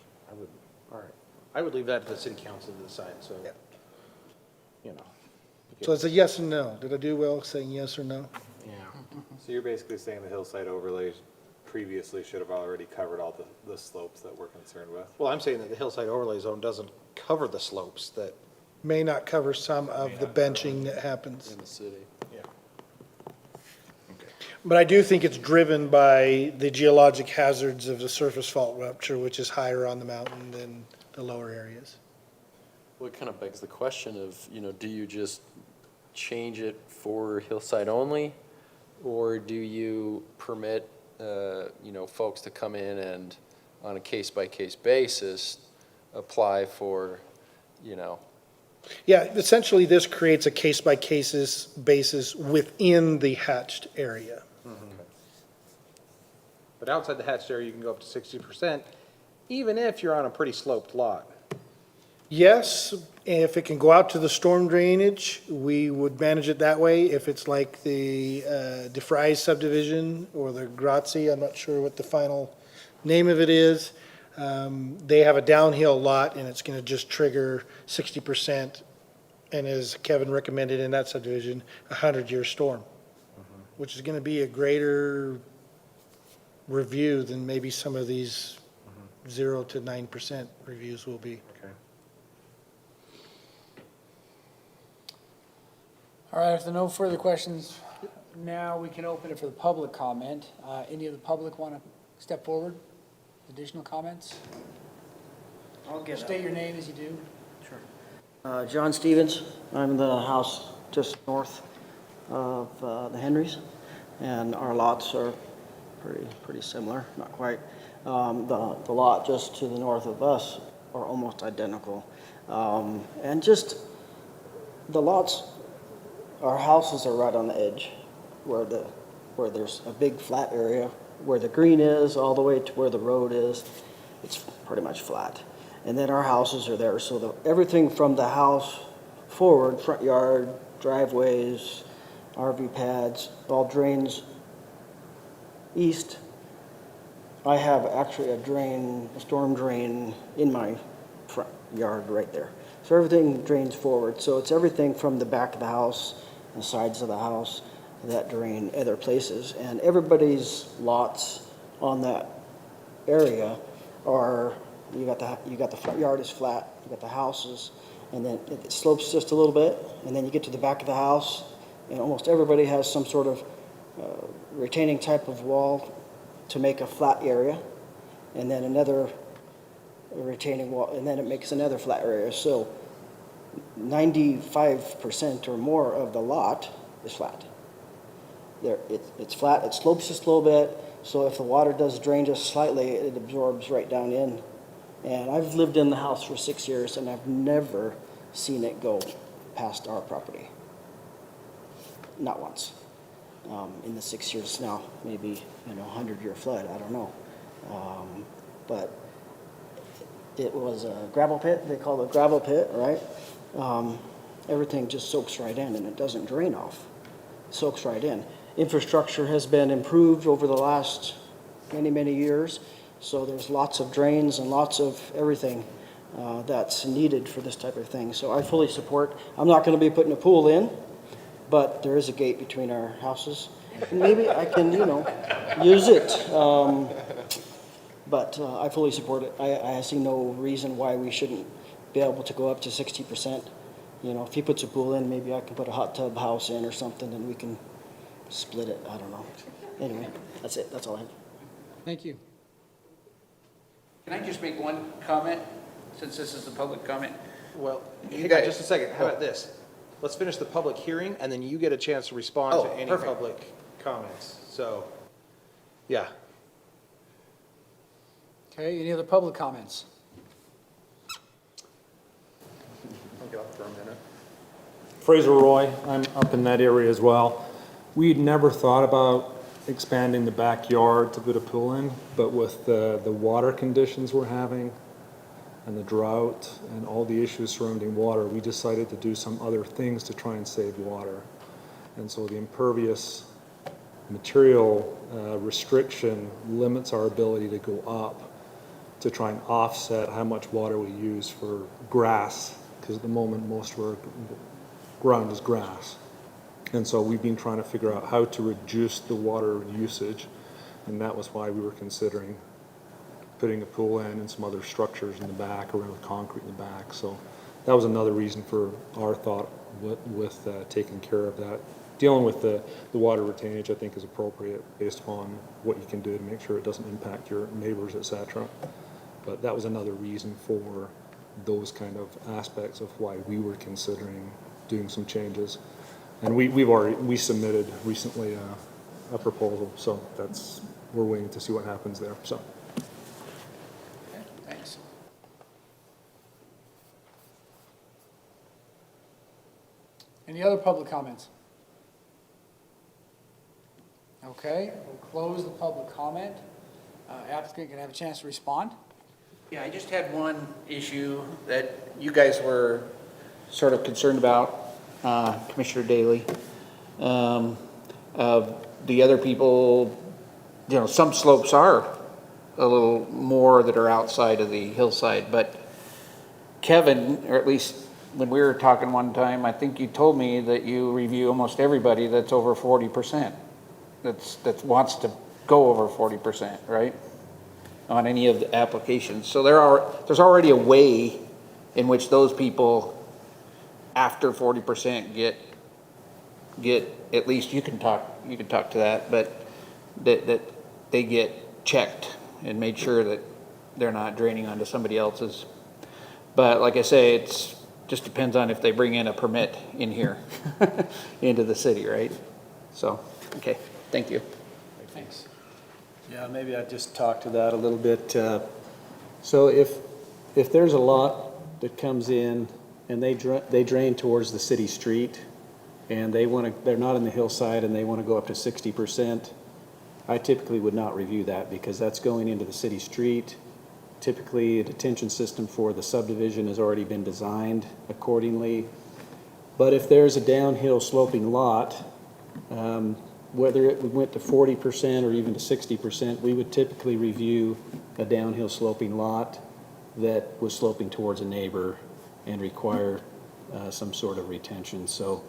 All right. I would leave that to the city council to decide, so, you know. So it's a yes and no. Did I do well saying yes or no? Yeah. So you're basically saying the hillside overlays previously should have already covered all the slopes that we're concerned with? Well, I'm saying that the hillside overlay zone doesn't cover the slopes that, May not cover some of the benching that happens. In the city. But I do think it's driven by the geologic hazards of the surface fault rupture, which is higher on the mountain than the lower areas. Well, it kind of begs the question of, do you just change it for hillside only? Or do you permit, folks to come in and on a case-by-case basis, apply for, Yeah, essentially this creates a case-by-case basis within the hatched area. but outside the hatched area, you can go up to 60%, even if you're on a pretty sloped lot. Yes, if it can go out to the storm drainage, we would manage it that way. If it's like the DeFries subdivision or the Grazie, I'm not sure what the final name of it is. They have a downhill lot and it's going to just trigger 60%. And as Kevin recommended in that subdivision, a 100-year storm, which is going to be a greater review than maybe some of these 0 to 9% reviews will be. Okay. All right, if there are no further questions, now we can open it for the public comment. Any of the public want to step forward? Additional comments? I'll get State your name as you do. John Stevens. I'm in the house just north of the Henrys, and our lots are pretty similar, not quite. The lot just to the north of us are almost identical. And just the lots, our houses are right on the edge where there's a big flat area, where the green is all the way to where the road is. It's pretty much flat. And then our houses are there, so everything from the house forward, front yard, driveways, RV pads, all drains east. I have actually a storm drain in my front yard right there. So everything drains forward. So it's everything from the back of the house, the sides of the house, that drain other places. And everybody's lots on that area are, you got the front yard is flat, you got the houses, and then it slopes just a little bit, and then you get to the back of the house, and almost everybody has some sort of retaining type of wall to make a flat area, and then another retaining wall, and then it makes another flat area. So 95% or more of the lot is flat. It's flat, it slopes just a little bit, so if the water does drain just slightly, it absorbs right down in. And I've lived in the house for 6 years, and I've never seen it go past our property. Not once. In the 6 years now, maybe, 100-year flood, I don't know. But it was a gravel pit, they call it a gravel pit, right? Everything just soaks right in, and it doesn't drain off. It soaks right in. Infrastructure has been improved over the last many, many years. So there's lots of drains and lots of everything that's needed for this type of thing. So I fully support. I'm not going to be putting a pool in, but there is a gate between our houses. And maybe I can, use it. But I fully support it. I see no reason why we shouldn't be able to go up to 60%. You know, if he puts a pool in, maybe I can put a hot tub house in or something, and we can split it, I don't know. Anyway, that's it, that's all I have. Thank you. Can I just make one comment, since this is the public comment? Well, You hang on guys- just a second. How about this? Let's finish the public hearing, and then you get a chance to respond Oh, to any perfect. public comments. So, yeah. Okay, any other public comments? I'll get up for a minute. Fraser Roy, I'm up in that area as well. We'd never thought about expanding the backyard to put a pool in, but with the water conditions we're having and the drought and all the issues surrounding water, we decided to do some other things to try and save water. And so the impervious material restriction limits our ability to go up to try and offset how much water we use for grass, because at the moment most of our ground is grass. And so we've been trying to figure out how to reduce the water usage, and that was why we were considering putting a pool in and some other structures in the back, around with concrete in the back. So that was another reason for our thought with taking care of that. Dealing with the water retainage, I think, is appropriate based upon what you can do to make sure it doesn't impact your neighbors, et cetera. But that was another reason for those kind of aspects of why we were considering doing some changes. And we submitted recently a proposal, so we're waiting to see what happens there, so. Okay, thanks. Any other public comments? Okay, we'll close the public comment. Applicant can have a chance to respond. Yeah, I just had one issue that you guys were sort of concerned about, Commissioner Daley. The other people, you know, some slopes are a little more that are outside of the hillside, but Kevin, or at least when we were talking one time, I think you told me that you review almost everybody that's over 40%, that wants to go over 40%, right? On any of the applications. So there's already a way in which those people after 40% get, at least you can talk to that, but that they get checked and made sure that they're not draining onto somebody else's. But like I say, it's just depends on if they bring in a permit in here into the city, right? So, okay, thank you. Thanks. Yeah, maybe I'd just talk to that a little bit. So if there's a lot that comes in and they drain towards the city street and they're not in the hillside and they want to go up to 60%, I typically would not review that because that's going into the city street. Typically, a detention system for the subdivision has already been designed accordingly. But if there's a downhill sloping lot, whether it went to 40% or even to 60%, we would typically review a downhill sloping lot that was sloping towards a neighbor and require some sort of retention. So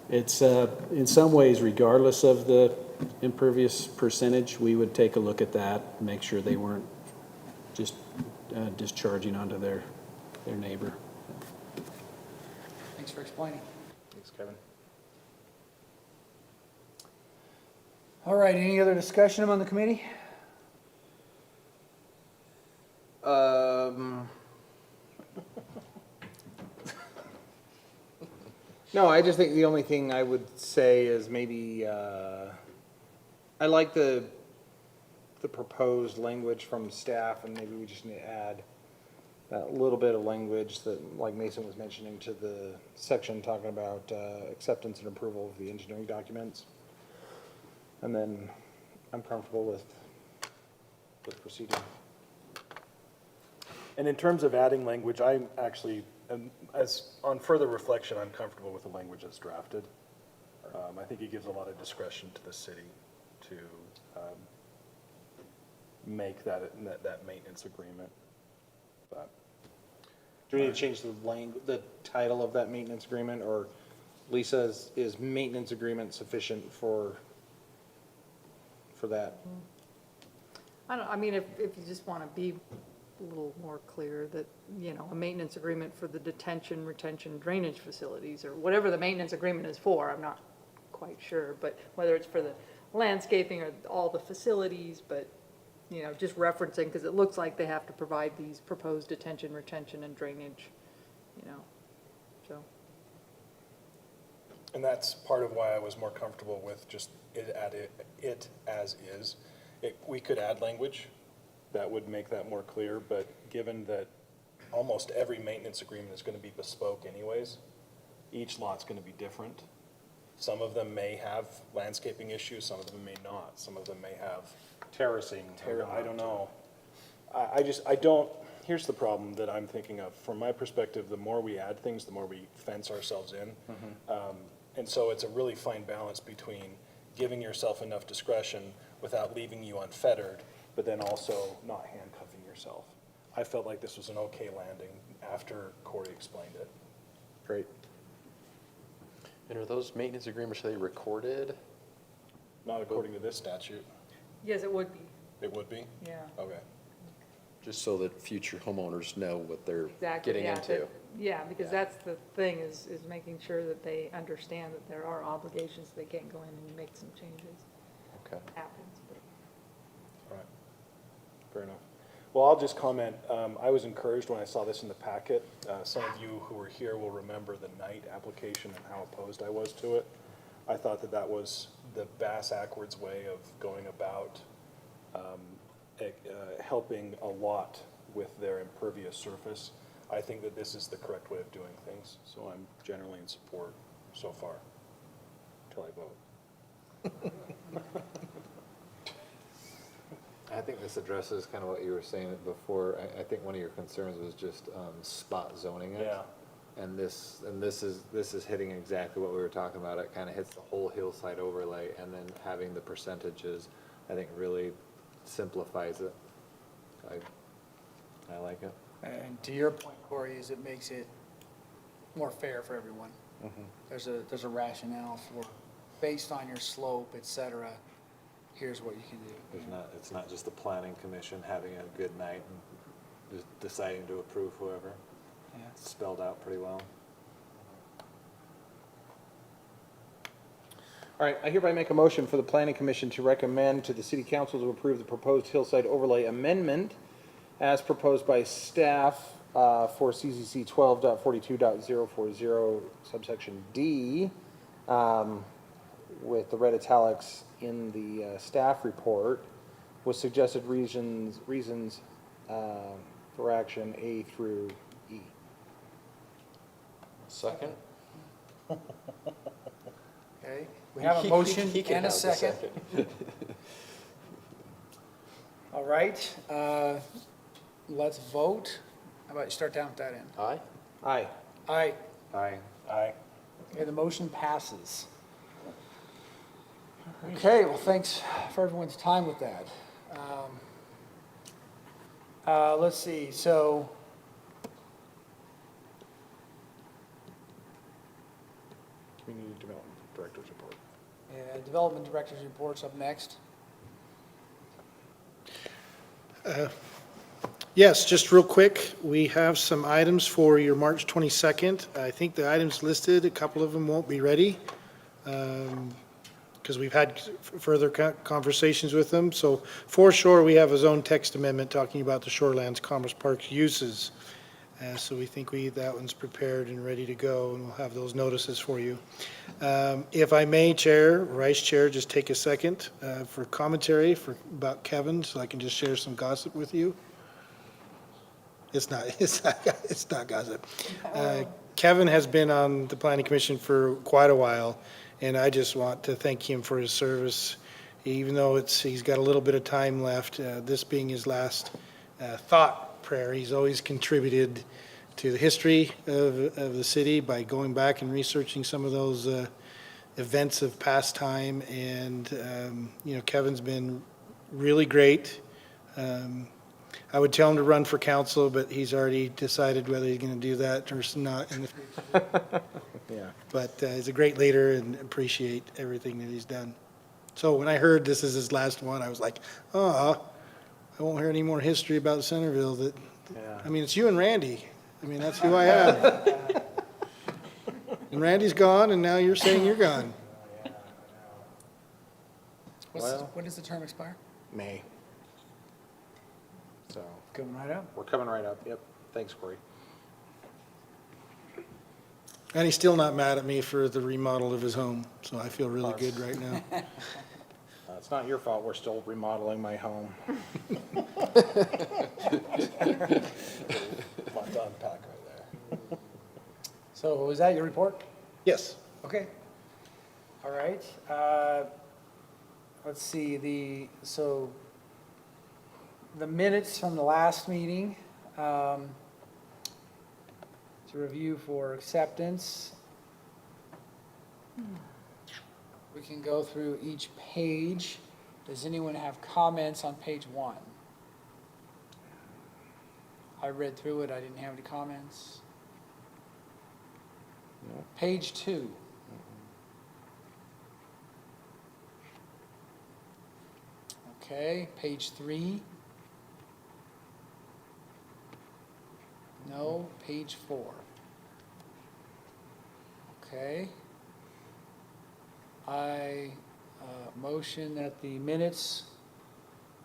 it's, in some ways, regardless of the impervious percentage, we would take a look at that, make sure they weren't just discharging onto their neighbor. Thanks for explaining. Thanks, Kevin. All right, any other discussion among the committee? No, I just think the only thing I would say is maybe, I like the proposed language from staff, and maybe we just need to add that little bit of language that, like Mason was mentioning, to the section talking about acceptance and approval of the engineering documents. And then I'm comfortable with proceeding. And in terms of adding language, I actually, as on further reflection, I'm comfortable with the language that's drafted. I think it gives a lot of discretion to the city to make that maintenance agreement. But Do we need to change the title of that maintenance agreement, or Lisa, is maintenance agreement sufficient for that? I mean, if you just want to be a little more clear that, you know, a maintenance agreement for the detention, retention, drainage facilities, or whatever the maintenance agreement is for, I'm not quite sure, but whether it's for the landscaping or all the facilities, but, you know, just referencing, because it looks like they have to provide these proposed detention, retention, and drainage, you know, so. And that's part of why I was more comfortable with just it as is. We could add language that would make that more clear, but given that almost every maintenance agreement is going to be bespoke anyways, each lot's going to be different. Some of them may have landscaping issues, some of them may not. Some of them may have terracing, I don't know. I don't, here's the problem that I'm thinking of. From my perspective, the more we add things, the more we fence ourselves in. And so it's a really fine balance between giving yourself enough discretion without leaving you unfettered, but then also not handcuffing yourself. I felt like this was an okay landing after Corey explained it. Great. And are those maintenance agreements, are they recorded? Not according to this statute. Yes, it would be, It would be? yeah. Okay. Just so that future homeowners know what they're Exactly, getting yeah, into. that- Yeah, because Yeah. that's the thing, is making sure that they understand that there are obligations, they can't go in and make some changes. Okay. Happens, but. All right. Fair enough. Well, I'll just comment, I was encouraged when I saw this in the packet. Some of you who were here will remember the night application and how opposed I was to it. I thought that that was the bass-ackwards way of going about helping a lot with their impervious surface. I think that this is the correct way of doing things, so I'm generally in support so far, until I vote. I think this addresses kind of what you were saying before. I think one of your concerns was just spot zoning it. Yeah. And this is hitting exactly what we were talking about. It kind of hits the whole hillside overlay, and then having the percentages, I think, really simplifies it. I like it. And to your point, Corey, is it makes it more fair for everyone. There's a rationale for, based on your slope, et cetera, here's what you can do. It's not just the planning commission having a good night and just deciding to approve whoever. Yeah. It's spelled out pretty well. All right, I hereby make a motion for the planning commission to recommend to the city council to approve the proposed hillside overlay amendment as proposed by staff for CZC 12.42.040 subsection D, with the red italics in the staff report, with suggested reasons for action A through E. Second? Okay, we have a motion He can and a have the second. All right, let's vote. How about you start down at that end? Aye? Aye. Aye. Aye. Aye. Okay, the motion passes. Okay, well, thanks for everyone's time with that. Let's see, so. Community Development Director's report. Development Director's report's up next. Yes, just real quick, we have some items for your March 22nd. I think the items listed, a couple of them won't be ready because we've had further conversations with them. So for sure, we have a zone text amendment talking about the Shorelands Commerce Park's uses. So we think that one's prepared and ready to go, and we'll have those notices for you. If I may, Chair, Vice Chair, just take a second for commentary about Kevin, so I can just share some gossip with you. It's not gossip. Kevin has been on the Planning Commission for quite a while, and I just want to thank him for his service. Even though he's got a little bit of time left, this being his last thought prayer, he's always contributed to the history of the city by going back and researching some of those events of past time. And, Kevin's been really great. I would tell him to run for council, but he's already decided whether he's going to do that or not in the future. Yeah. But he's a great leader and appreciate everything that he's done. So when I heard this is his last one, I was like, I won't hear any more history about Centerville that I mean, it's you and Randy. I mean, that's who I have. And Randy's gone, and now you're saying you're gone. When does the term expire? May. So, Coming right up. we're coming right up, yep. Thanks, Corey. And he's still not mad at me for the remodel of his home, so I feel really good right now. It's not your fault, we're still remodeling my home. Lot to unpack right there. So was that your report? Yes. Okay. All right. Let's see, so the minutes from the last meeting, to review for acceptance. We can go through each page. Does anyone have comments on page 1? I read through it, I didn't have any comments. Page 2. Okay, page 3. No, page 4. Okay. I motion that the minutes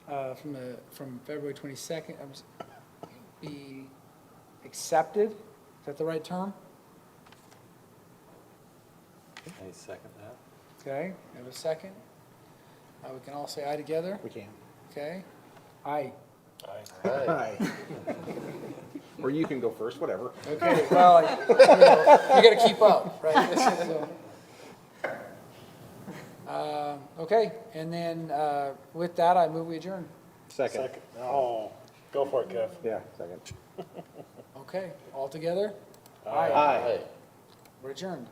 from February 22nd be accepted. Is that the right term? I second that. Okay, we have a second. We can all say aye together. We can. Okay. Aye. Hi. Or you can go first, whatever. Okay, well, you gotta keep up, right? So, okay, and then with that, I move we adjourn. Second. Oh, go for it, Kev. Yeah, second. Okay, all together? Aye. We're adjourned.